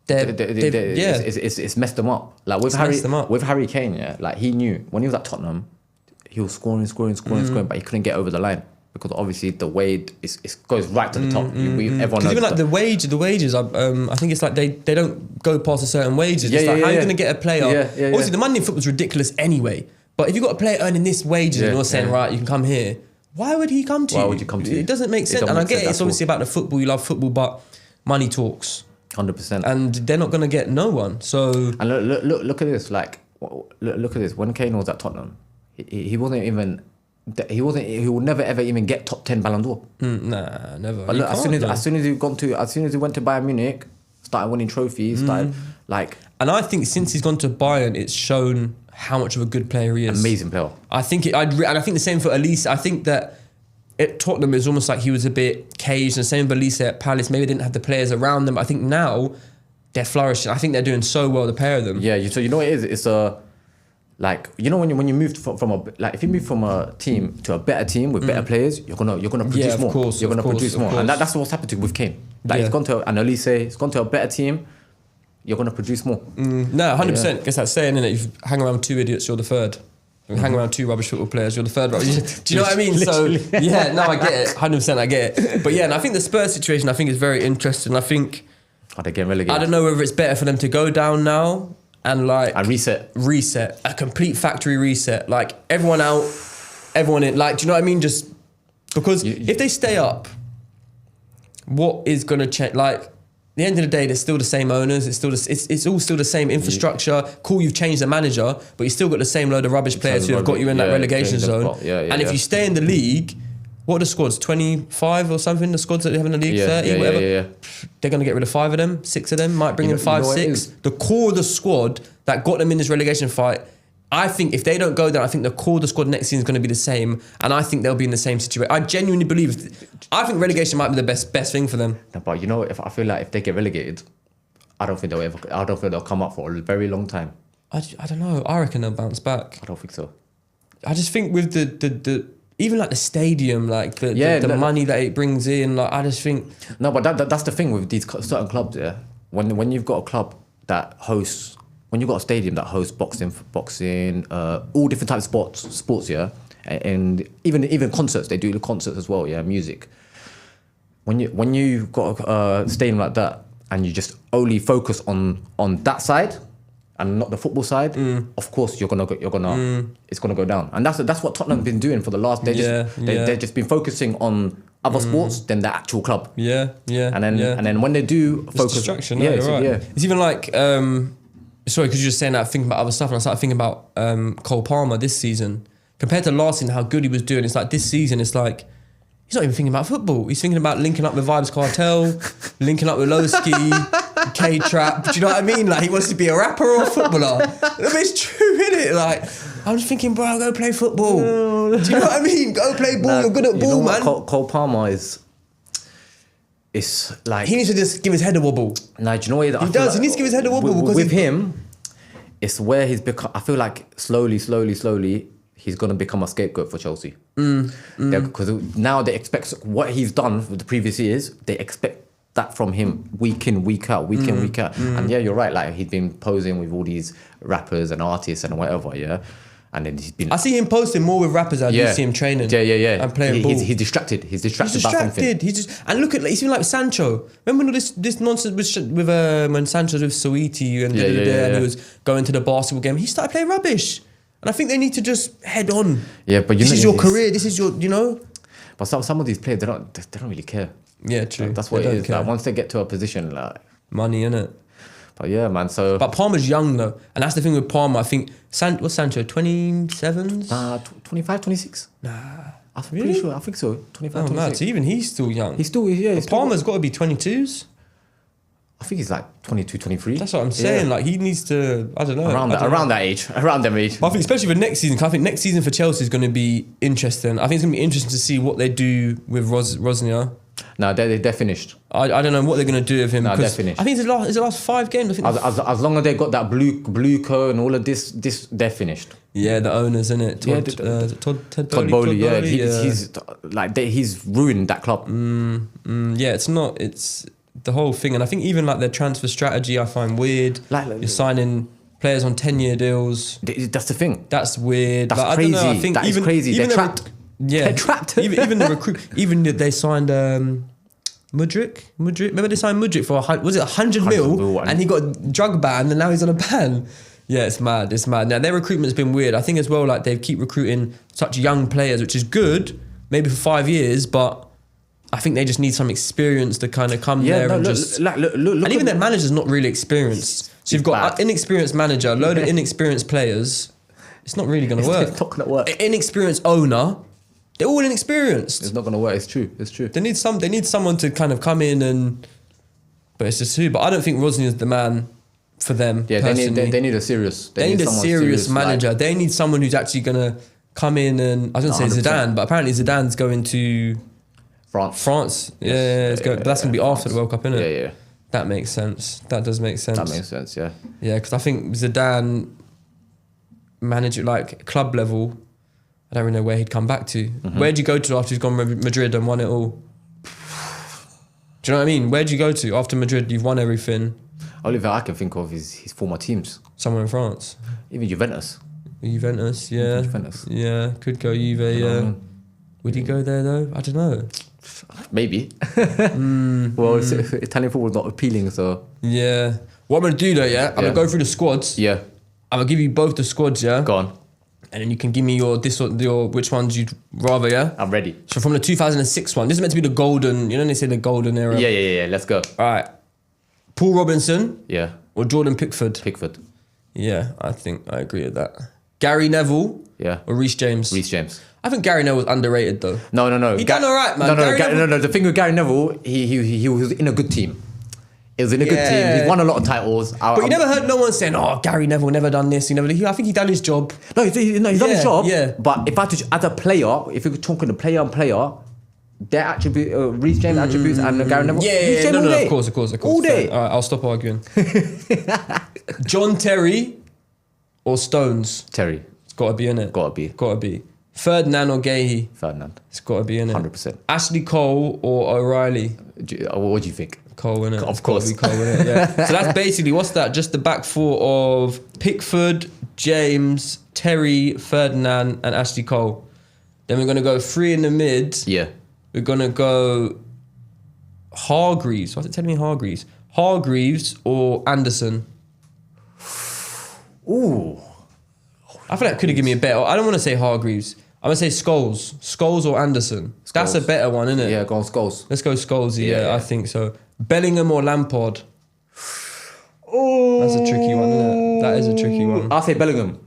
S1: It's messed them up. Like with Harry Kane, yeah, like he knew when he was at Tottenham, he was scoring, but he couldn't get over the line because obviously the weight it goes right to the top. Everyone knows.
S2: Even like the wages, I think it's like they don't go past a certain wages. It's like how are you going to get a player? Obviously, the money in football is ridiculous anyway. But if you've got a player earning this wages and you're saying right, you can come here. Why would he come to you?
S1: Why would you come to you?
S2: It doesn't make sense. And I get it. It's obviously about the football. You love football, but money talks.
S1: 100%.
S2: And they're not going to get no one. So
S1: and look at this. Like look at this. When Kane was at Tottenham, he wasn't even. He would never ever even get top 10 Ballon d'Or.
S2: Nah, never.
S1: But look, as soon as he went to Bayern Munich, started winning trophies, started like.
S2: And I think since he's gone to Bayern, it's shown how much of a good player he is.
S1: Amazing player.
S2: I think and I think the same for Elise. I think that at Tottenham it's almost like he was a bit caged, and same with Elise at Palace. Maybe they didn't have the players around them. But I think now they're flourishing. I think they're doing so well, the pair of them.
S1: Yeah. So you know what it is? It's a. Like, you know, when you moved from a, like, if you move from a team to a better team with better players, you're gonna produce more. You're gonna produce more, and that's what's happened with Kane. Like, he's gone to he's gone to a better team. You're gonna produce more.
S2: No, 100%. Guess that's saying, innit? You hang around two idiots, you're the third. You hang around two rubbish football players, you're the third. Do you know what I mean? So yeah, no, I get it. 100%, I get it. But yeah, and I think the Spurs situation, I think, is very interesting. I think.
S1: Are they getting relegated?
S2: I don't know whether it's better for them to go down now. And like reset, a complete factory reset. Like everyone out, everyone in. Like, do you know what I mean? Just because if they stay up, what is gonna change? Like, at the end of the day, they're still the same owners. It's all still the same infrastructure. Cool, you've changed the manager, but you still got the same load of rubbish players who have got you in that relegation zone. And if you stay in the league. What are the squads? 25 or something? The squads that they have in the league, 30, whatever. They're going to get rid of 5 of them, 6 of them, might bring in 5, 6. The core of the squad that got them in this relegation fight, I think if they don't go down, I think the core of the squad next season is going to be the same, and I think they'll be in the same situation. I genuinely believe, I think relegation might be the best thing for them.
S1: No, but you know, I feel like if they get relegated, I don't think they'll come up for a very long time.
S2: I don't know. I reckon they'll bounce back.
S1: I don't think so.
S2: I just think with the even like the stadium, like the money that it brings in, like I just think.
S1: No, but that's the thing with these certain clubs. Yeah, when you've got a club that hosts, when you've got a stadium that hosts boxing, all different types of sports, yeah, and even concerts, they do the concerts as well, yeah, music. When you've got a stadium like that and you just only focus on that side and not the football side, of course it's gonna go down, and that's what Tottenham have been doing for the last. They've just been focusing on other sports than the actual club. And then when they do focus,
S2: distraction. It's even like sorry, because you're just saying that, thinking about other stuff, and I started thinking about Cole Palmer this season compared to last season, how good he was doing. It's like this season, it's like. He's not even thinking about football. He's thinking about linking up with Vibes Cartel, linking up with Lowski, K-Trap. Do you know what I mean? Like, he wants to be a rapper or a footballer. It's true, innit? Like, I'm just thinking, bro, I'll go play football. Do you know what I mean? Go play ball. You're good at ball, man.
S1: Cole Palmer is... It's like...
S2: He needs to just give his head a wobble.
S1: Nah, do you know what?
S2: He does. He needs to give his head a wobble.
S1: With him, it's where he's become... I feel like slowly... he's going to become a scapegoat for Chelsea. Because now they expect what he's done for the previous years, they expect that from him week in, week out. And yeah, you're right, like he's been posing with all these rappers and artists and whatever, yeah. And then he's been...
S2: I see him posting more with rappers than I do see him training.
S1: Yeah.
S2: And playing ball.
S1: He's distracted. He's distracted by something.
S2: And look at, it's even like Sancho. Remember when this nonsense with when Sancho was with Saweetie and and he was going to the basketball game, he started playing rubbish. And I think they need to just head on.
S1: Yeah, but
S2: this is your career. This is your, you know.
S1: But some of these players, they don't really care.
S2: Yeah, true.
S1: That's what it is. Like once they get to a position, like
S2: money, innit?
S1: But yeah, man. So.
S2: But Palmer's young though, and that's the thing with Palmer. I think what's Sancho? 27?
S1: 25, 26.
S2: Nah,
S1: I'm pretty sure. I think so. 25, 26.
S2: Nah, so even he's still young.
S1: He's still
S2: Palmer's got to be 22s.
S1: I think he's like 22, 23.
S2: That's what I'm saying. Yeah. Like he needs to, I don't know.
S1: Around that age. Around them age.
S2: But I think especially for next season, I think next season for Chelsea is going to be interesting. I think it's going to be interesting to see what they do with Rosnia.
S1: No, they're finished.
S2: I don't know what they're going to do with him.
S1: No, they're
S2: 'cause
S1: finished.
S2: I think it's the last 5 games. I think.
S1: As long as they got that blue co and all of this, they're finished.
S2: Yeah, the owners, isn't it?
S1: Yeah,
S2: Todd
S1: Todd
S2: Bowley.
S1: Bowley, he's like he's ruined that club.
S2: Yeah, it's not. It's the whole thing, and I think even like their transfer strategy, I find weird. You're signing players on 10-year deals.
S1: That's the thing.
S2: That's weird.
S1: That's
S2: like,
S1: crazy.
S2: I don't know, I think
S1: That is crazy. They're trapped.
S2: Yeah,
S1: They're trapped.
S2: even the recruit. Even they signed Mudryk. Remember they signed Mudryk for 100 mil, and he got a drug ban, and now he's on a ban. Yeah, it's mad. It's mad. Now their recruitment's been weird. I think as well, like they keep recruiting such young players, which is good, maybe for 5 years, but I think they just need some experience to kind of come there and just.
S1: Look,
S2: and even their manager's not really experienced. So you've got an inexperienced manager, a load of inexperienced players. It's not really going to work.
S1: It's not going to work.
S2: Inexperienced owner. They're all inexperienced.
S1: It's not going to work. It's true. It's true.
S2: They need someone to kind of come in and. But it's just who. But I don't think Rosny is the man for them.
S1: Yeah, they need a serious.
S2: They need a serious manager. They need someone who's actually going to come in and I was going to say
S1: 100%.
S2: Zidane, but apparently Zidane's going to France. Yeah, but that's going to be after the World Cup, isn't it?
S1: Yeah.
S2: That makes sense. That does make sense.
S1: That makes sense. Yeah.
S2: Yeah, because I think Zidane manager like club level. I don't really know where he'd come back to. Where'd you go to after he's gone Madrid and won it all? Do you know what I mean? Where'd you go to after Madrid? You've won everything.
S1: Only thing I can think of is his former teams.
S2: Somewhere in France.
S1: Even Juventus.
S2: Juventus, yeah.
S1: Juventus.
S2: Yeah, could go Juve, yeah. Would he go there though? I don't know.
S1: Maybe. Well, Italian football is not appealing, so.
S2: Yeah. What I'm going to do though, I'm going to go through the squads.
S1: Yeah.
S2: I'm going to give you both the squads, yeah?
S1: Go on.
S2: And then you can give me your which ones you'd rather, yeah?
S1: I'm ready.
S2: So from the 2006 one, this is meant to be the golden, they say the golden era.
S1: Yeah. Let's go.
S2: All right. Paul Robinson.
S1: Yeah.
S2: Or Jordan Pickford. Yeah, I think I agree with that. Gary Neville.
S1: Yeah.
S2: Or Reece James. I think Gary Neville was underrated though.
S1: No.
S2: He done all right, man.
S1: No. The thing with Gary Neville, he was in a good team. It was in a good team. He won a lot of titles.
S2: But you never heard no one saying, "Oh, Gary Neville never done this. I think he done his job."
S1: No, he's done his job.
S2: Yeah.
S1: But if I had to, as a player, if you're talking to player and player, their attribute, Reece James attributes and Gary Neville.
S2: Yeah, no, of course.
S1: All day.
S2: All right, I'll stop arguing. John Terry or Stones?
S1: Terry.
S2: It's got to be in it.
S1: Got to be.
S2: Ferdinand or Gahey?
S1: Ferdinand.
S2: It's got to be in it.
S1: 100%.
S2: Ashley Cole or O'Reilly?
S1: What do you think?
S2: Cole, innit?
S1: Of course.
S2: Cole, innit? Yeah. So that's basically, what's that? Just the back four of Pickford, James, Terry, Ferdinand and Ashley Cole. Then we're going to go 3 in the mid.
S1: Yeah.
S2: We're going to go Hargreaves. What's it telling me Hargreaves? Hargreaves or Anderson?
S1: Ooh.
S2: I feel like could have given me a better. I don't want to say Hargreaves. I'm going to say Scholes. Scholes or Anderson.
S1: Scholes.
S2: That's a better one, isn't it?
S1: Yeah, go on Scholes.
S2: Let's go Scholes, yeah,
S1: Yeah.
S2: I think so. Bellingham or Lampard?
S1: Oh.
S2: That's a tricky one, isn't it? That is a tricky one.
S1: I'll say Bellingham.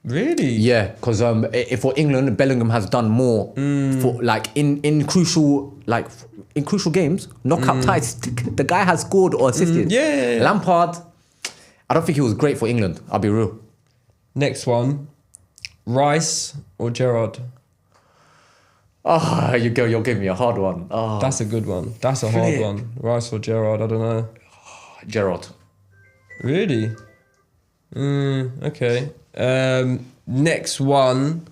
S2: Really?
S1: Yeah, because if for England, Bellingham has done more for like in crucial games, knockout ties. The guy has scored or assisted.
S2: Yeah.
S1: Lampard, I don't think he was great for England. I'll be real.
S2: Next one, Rice or Gerrard?
S1: Oh, you're giving me a hard one. Oh,
S2: That's a good one. That's a hard
S1: Flip.
S2: one. Rice or Gerrard? I don't know.
S1: Gerrard.
S2: Really? Okay. Next one,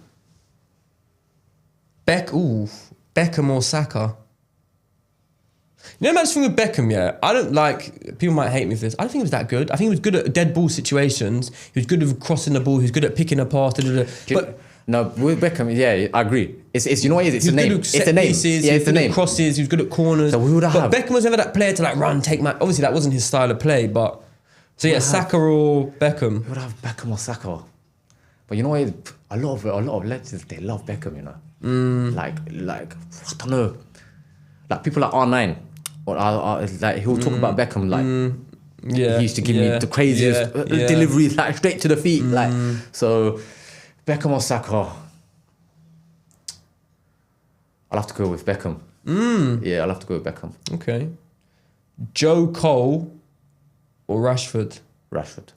S2: Beckham or Saka? You know, man, this thing with Beckham, yeah? I don't like, people might hate me for this. I don't think he was that good. I think he was good at dead ball situations. He was good at crossing the ball. He was good at picking a pass. But
S1: No, with Beckham, yeah, I agree. It's you know what it is? It's
S2: he
S1: the
S2: was
S1: name.
S2: good at
S1: It's
S2: set
S1: the name.
S2: pieces,
S1: Yeah,
S2: he
S1: it's
S2: was
S1: the
S2: good at
S1: name.
S2: crosses, he was good at corners.
S1: So who would I have?
S2: But Beckham was never that player to like run, take man. Obviously, that wasn't his style of play, but... So yeah, Saka or Beckham?
S1: Who would have Beckham or Saka? But you know what? A lot of legends, they love Beckham, you know. Like I don't know. Like people like R9, or like he'll talk about Beckham like
S2: Yeah.
S1: he used to give me the craziest deliveries, like straight to the feet, like so. Beckham or Saka? I'll have to go with Beckham. Yeah, I'll have to go with Beckham.
S2: Okay. Joe Cole or Rashford?
S1: Rashford,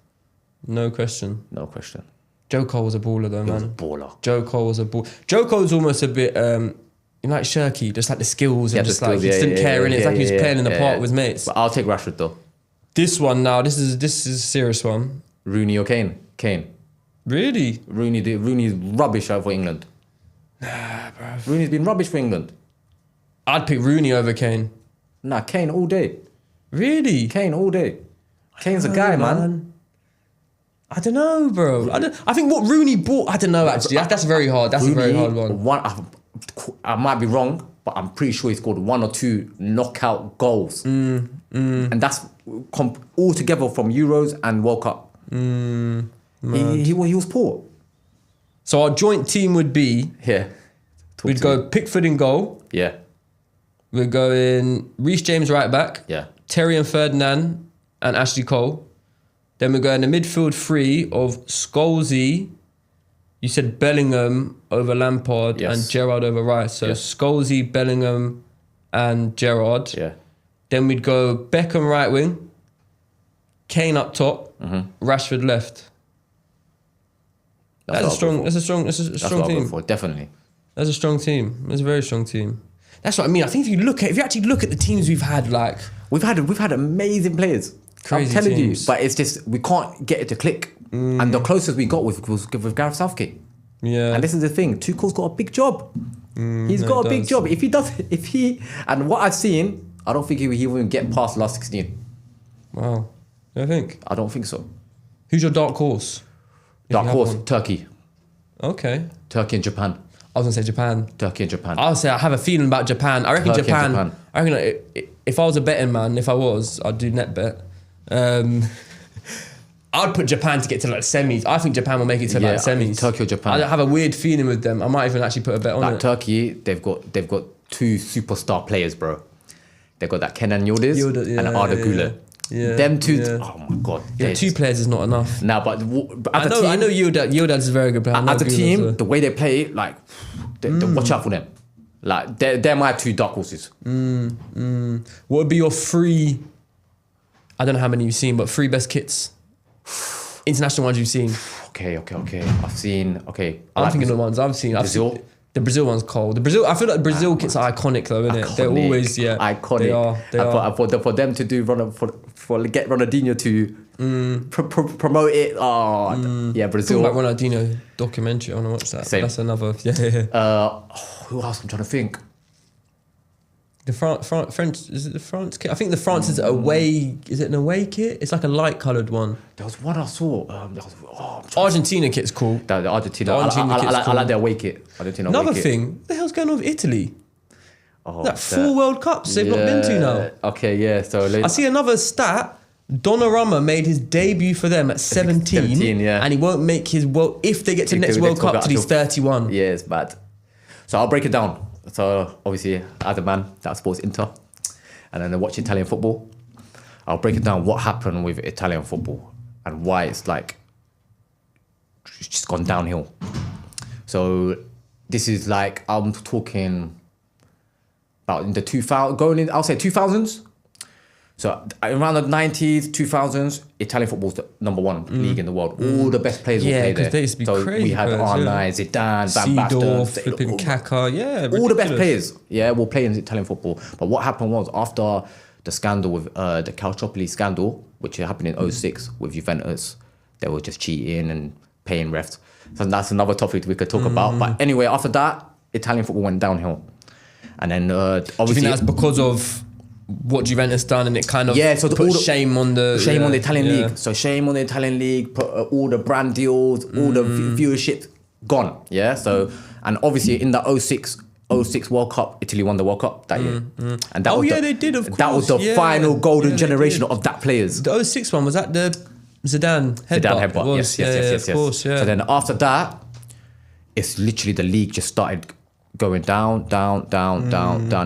S2: No question.
S1: no question.
S2: Joe Cole was a baller though,
S1: He was a
S2: man.
S1: baller.
S2: Joe Cole was a ball. Joe Cole's almost a bit, like Shirky, just like the skills
S1: Yeah,
S2: and
S1: the
S2: just like
S1: skills,
S2: he just didn't care in it. It's like he was playing in the park
S1: yeah.
S2: with his mates.
S1: But I'll take Rashford though.
S2: This one now, this is a serious one.
S1: Rooney or Kane? Kane.
S2: Really?
S1: Rooney's rubbish for England.
S2: Nah, bro.
S1: Rooney's been rubbish for England.
S2: I'd pick Rooney over Kane.
S1: Nah, Kane all day.
S2: Really?
S1: Kane all day. Kane's a guy, man.
S2: I don't know, bro. I think what Rooney brought, I don't know actually. That's very hard. That's
S1: Rooney,
S2: a very hard one.
S1: I might be wrong, but I'm pretty sure he scored 1 or 2 knockout goals. And that's all together from Euros and World Cup. He was poor.
S2: So our joint team would be,
S1: Yeah.
S2: we'd go Pickford in goal.
S1: Yeah.
S2: We're going Reece James right back.
S1: Yeah.
S2: Terry and Ferdinand and Ashley Cole. Then we go in the midfield 3 of Scholesy. You said Bellingham over Lampard and Gerrard over Rice. So Scholesy, Bellingham and Gerrard.
S1: Yeah.
S2: Then we'd go Beckham right wing, Kane up top, Rashford left. That's a strong
S1: I'll
S2: team.
S1: go for, definitely.
S2: That's a strong team. That's a very strong team. That's what I mean. I think if you actually look at the teams we've had, like
S1: We've had amazing players.
S2: Crazy
S1: I'm telling
S2: teams.
S1: you, but it's just we can't get it to click. And the closest we got was with Gareth Southgate.
S2: yeah,
S1: And this is the thing: Tuchel's got a big job. He's
S2: no,
S1: got
S2: he
S1: a big
S2: does.
S1: job. And what I've seen, I don't think he will even get past the last 16.
S2: wow. I think.
S1: I don't think so.
S2: Who's your dark horse? If
S1: Dark
S2: you have
S1: horse,
S2: one.
S1: Turkey.
S2: Okay.
S1: Turkey and Japan.
S2: I was gonna say Japan.
S1: Turkey and Japan.
S2: I'll say I have a feeling about Japan. I reckon
S1: Turkey and
S2: Japan.
S1: Japan.
S2: I reckon if I was a betting man, I'd do net bet. I'd put Japan to get to like semis. I think Japan will make it to like semis.
S1: Turkey or Japan.
S2: I have a weird feeling with them. I might even actually put a bet on
S1: Like
S2: it.
S1: Turkey, they've got 2 superstar players, bro. They've got that Kenan Yildiz and Arda Güler.
S2: Yeah,
S1: Them two,
S2: yeah.
S1: oh my God.
S2: Yeah, 2 players is not enough.
S1: Now, but as a team,
S2: I know Yildiz is a very good player.
S1: as a team, the way they play, like, watch out for them. Like, they're my 2 dark horses.
S2: What would be your 3? I don't know how many you've seen, but 3 best kits, international ones you've seen.
S1: Okay. I've seen,
S2: I'm thinking of the ones I've seen.
S1: Brazil?
S2: The Brazil one's cold. I feel like Brazil kits are iconic though, innit? They're always
S1: iconic.
S2: They are.
S1: For them to do get Ronaldinho to promote it. Yeah, Brazil.
S2: Talking about Ronaldinho documentary. I want to watch that.
S1: Same.
S2: That's another. Yeah.
S1: Who else? I'm trying to think.
S2: The French, is it the France kit? I think the France is away. Is it an away kit? It's like a light coloured one.
S1: There was one I saw.
S2: Argentina kit's cool.
S1: The Argentina.
S2: The Argentina kit's
S1: I
S2: cool.
S1: like their away kit. Argentina
S2: Another
S1: away kit.
S2: thing, what the hell's going on with Italy?
S1: Oh,
S2: That 4 World Cups they've not been to now.
S1: Okay, yeah. So
S2: I see another stat. Donnarumma made his debut for them at 17,
S1: 17, yeah.
S2: and he won't make his if they get to the next World Cup till he's 31.
S1: Yeah, it's bad. So I'll break it down. So obviously, as a man that supports Inter, and then I watch Italian football, I'll break it down what happened with Italian football and why it's like it's just gone downhill. So this is like I'm talking about in the 2000 going in. I'll say 2000s. So around the 90s, 2000s, Italian football's the number 1 league in the world. All the best players will play there.
S2: They used to be
S1: so
S2: crazy
S1: we had
S2: players,
S1: Arnai, Zidane, Van
S2: Seedorf,
S1: Basten,
S2: flipping Kaká,
S1: all the best
S2: ridiculous.
S1: players, will play in Italian football. But what happened was after the scandal with the Calciopoli scandal, which happened in 06 with Juventus, they were just cheating and paying refs. So that's another topic we could talk about. But anyway, after that, Italian football went downhill. And then obviously...
S2: Do you think that's because of what Juventus done and it kind of
S1: so
S2: put shame on the
S1: Italian league. So shame on the Italian league, put all the brand deals, all the viewership gone. Yeah. So and obviously in the 06 World Cup, Italy won the World Cup that year. And that
S2: they did, of course.
S1: That was the final golden generation of that players.
S2: The 06 one, was that the Zidane headbutt?
S1: Zidane headbutt. Yes.
S2: Of course, yeah.
S1: So then after that, it's literally the league just started going down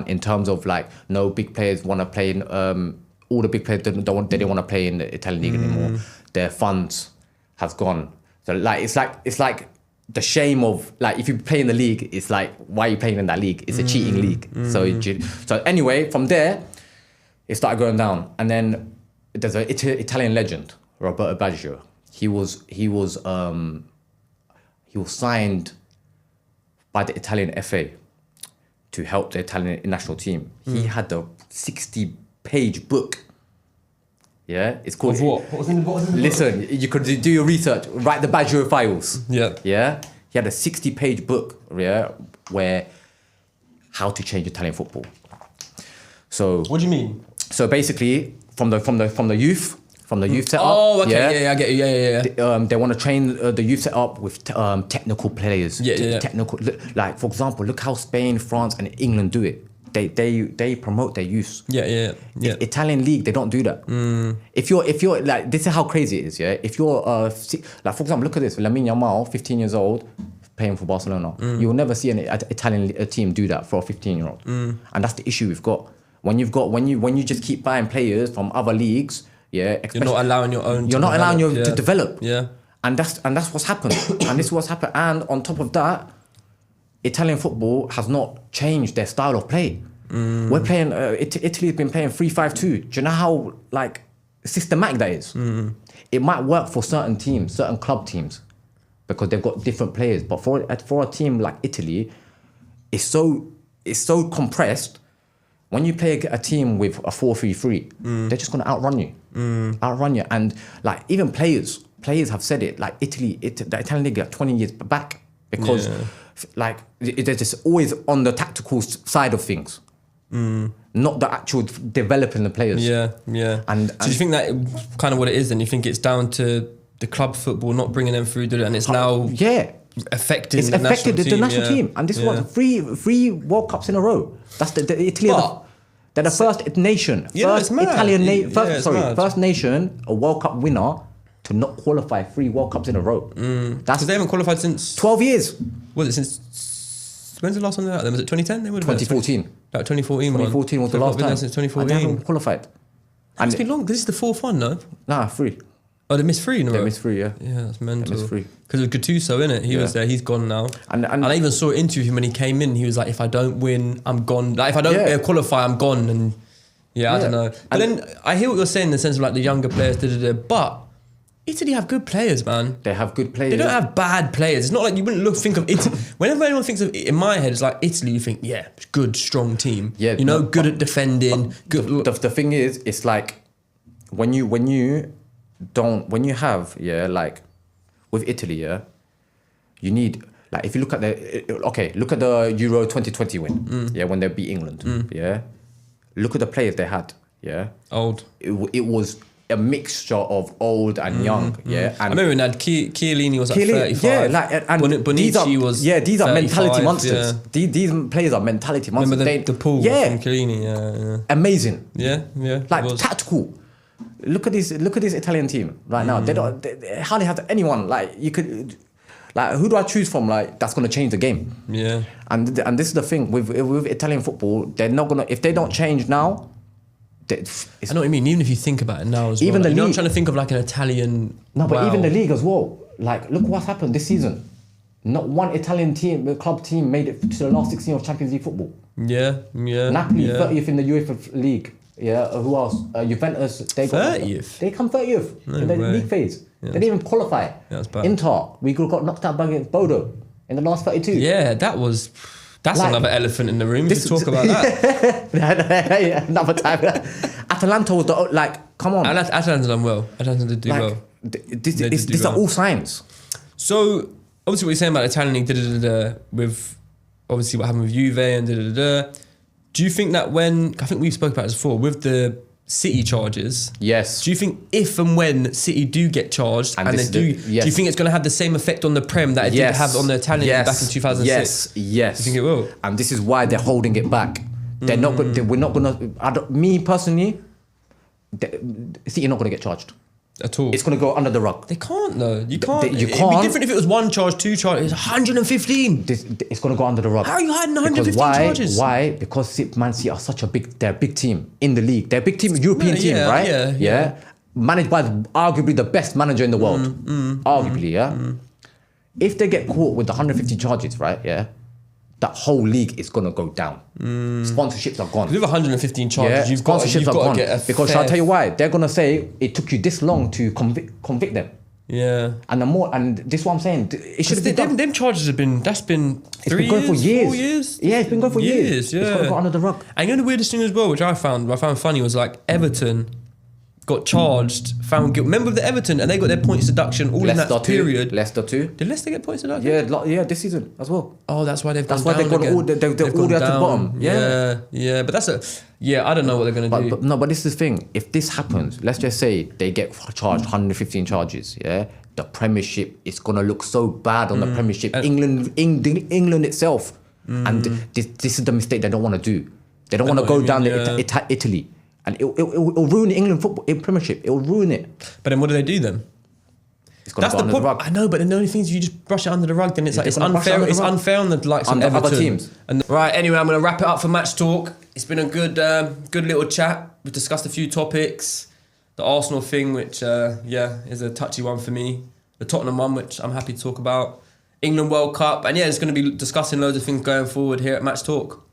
S1: in terms of like no big players want to play in all the big players they didn't want to play in the Italian league anymore. Their funds has gone. So like it's like the shame of like if you play in the league, it's like why are you playing in that league? It's a cheating league. So anyway, from there it started going down, and then there's an Italian legend, Roberto Baggio. He was signed by the Italian FA to help the Italian national team. He had a 60-page book. Yeah, it's called.
S2: Of what? What was in the book?
S1: Listen, you could do your research. Write the Baggio files.
S2: Yeah.
S1: Yeah. He had a 60-page book. Yeah, where how to change Italian football. So.
S2: What do you mean?
S1: So basically, from the youth. From the youth setup.
S2: Oh, okay, yeah, I get you, yeah.
S1: They want to train the youth setup with technical players. Technical, like for example, look how Spain, France, and England do it. They promote their youth.
S2: Yeah.
S1: Italian league, they don't do that. If you're like, this is how crazy it is. Yeah, if you're like for example, look at this, Lamine Yamal, 15 years old, playing for Barcelona. You will never see an Italian team do that for a 15-year-old, and that's the issue we've got. When you just keep buying players from other leagues. Yeah,
S2: you're not allowing your own.
S1: You're not allowing you to develop.
S2: Yeah,
S1: and that's what's happened. And this is what's happened. And on top of that, Italian football has not changed their style of play. We're playing. Italy's been playing 3-5-2. Do you know how like systematic that is? It might work for certain teams, certain club teams, because they've got different players. But for a team like Italy, it's so compressed. When you play a team with a 4-3-3, they're just going to outrun you. And like even players have said it. Like the Italian league are 20 years back because like they're just always on the tactical side of things, not the actual developing the players.
S2: Yeah. And do you think that kind of what it is? Then you think it's down to the club football not bringing them through, and it's now affected the national team.
S1: And this was three World Cups in a row. That's the Italy. They're the first nation, first nation, a World Cup winner to not qualify 3 World Cups in a row.
S2: Because they haven't qualified since
S1: 12 years.
S2: Was it since? When's the last one they had? Was it 2010? They would have
S1: 2014.
S2: 2014.
S1: 2014 was the last time.
S2: Since 2014.
S1: And they haven't qualified.
S2: It's been long. This is the 4th one, no?
S1: Nah, 3.
S2: Oh, they missed 3 in a row?
S1: They missed 3, yeah.
S2: Yeah, that's mental.
S1: They missed 3.
S2: Because of Gattuso, innit? He was there, he's gone now. And I even saw an interview with him when he came in, he was like, if I don't win, I'm gone. Like, if I don't qualify, I'm gone. And I don't know. But then, I hear what you're saying in the sense of like the younger players, but Italy have good players, man.
S1: They have good players.
S2: They don't have bad players. It's not like you wouldn't think of Italy. Whenever anyone thinks of, in my head, it's like Italy, you think, good, strong team. Yeah, good at defending. Good.
S1: The thing is, it's like, when you have like with Italy, you need like if you look at look at the Euro 2020 win, when they beat England, look at the players they had,
S2: old.
S1: It was a mixture of old and young, And
S2: I remember when that Chiellini was like 35,
S1: and
S2: Bonucci was
S1: these are
S2: 35,
S1: mentality monsters. These players are mentality monsters.
S2: Remember the pool from Chiellini,
S1: amazing,
S2: like
S1: tactical. Look at this Italian team right now. They hardly have anyone like you could. Like, who do I choose from? Like, that's gonna change the game.
S2: Yeah.
S1: And this is the thing with Italian football. They're not gonna, if they don't change now.
S2: I know what you mean. Even if you think about it now as well. Even the league. I'm trying to think of like an Italian.
S1: No, but even the league as well. Like, look what's happened this season. Not one Italian club team made it to the last 16 of Champions League football.
S2: Yeah.
S1: Napoli 30th in the UEFA League. Yeah, who else? Juventus. They got
S2: 30th.
S1: They come 30th in the league phase. They didn't even qualify.
S2: Yeah, that's bad.
S1: Inter, we got knocked out against Bodo in the last 32.
S2: Yeah, that's another elephant in the room. We should talk about that.
S1: Another time. Atalanta was come on.
S2: Atalanta done well. Atalanta did do well.
S1: These are all signs.
S2: So obviously, what you're saying about Italian league, with obviously what happened with Juve and do you think that I think we've spoken about this before, with the City charges,
S1: yes.
S2: Do you think if and when City do get charged, do you think it's going to have the same effect on the Prem that it did have on the Italian league back in 2006?
S1: Yes.
S2: Do you think it will?
S1: And this is why they're holding it back. They're not. We're not going to. Me personally, City are not going to get charged.
S2: At all.
S1: It's going to go under the rug.
S2: They can't though. You can't.
S1: You
S2: It'd
S1: can't.
S2: be different if it was 1 charge, 2 charge. It's 115.
S1: It's going to go under the rug.
S2: How are you hiding 115 charges?
S1: Why? Because Man City are such they're a big team in the league. They're a big team, European team, right? Yeah. Managed by arguably the best manager in the world. Arguably, If they get caught with the 150 charges, right? That whole league is going to go down. Sponsorships are gone.
S2: With 115 charges, you've got to get a
S1: because I'll tell you why. They're going to say it took you this long to convict them.
S2: Yeah.
S1: And this is what I'm saying. It should have been
S2: them charges have been. That's been
S1: It's
S2: 3
S1: been going
S2: years,
S1: for years.
S2: 4 years.
S1: Yeah, it's been going for years.
S2: Yeah.
S1: It's got to go under the rug.
S2: And you know the weirdest thing as well, which I found funny, was like Everton got charged, found guilty. Remember with the Everton, and they got their points deduction all in that period.
S1: Leicester too.
S2: Did Leicester get points deduction?
S1: Yeah, this season as well.
S2: Oh, that's why they've
S1: That's
S2: gone
S1: why
S2: down
S1: they've gone
S2: again.
S1: all they're all the way at the bottom.
S2: Yeah. But I don't know what they're gonna do.
S1: But this is the thing. If this happens, let's just say they get charged 115 charges. Yeah, the Premiership is gonna look so bad on the Premiership. England itself, and this is the mistake they don't want to do. They don't want to go down to Italy, and it'll ruin England football in Premiership. It'll ruin it.
S2: But then what do they do then?
S1: It's gonna
S2: That's
S1: go
S2: the
S1: under the
S2: problem.
S1: rug.
S2: I know, but then the only thing is you just brush it under the rug. Then it's like it's unfair. It's unfair on the likes of
S1: Under
S2: Everton.
S1: other teams.
S2: And right, anyway, I'm going to wrap it up for match talk. It's been a good little chat. We've discussed a few topics. The Arsenal thing, which is a touchy one for me. The Tottenham one, which I'm happy to talk about. England World Cup, and it's going to be discussing loads of things going forward here at Match Talk.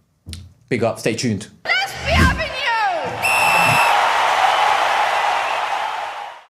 S1: Big up. Stay tuned.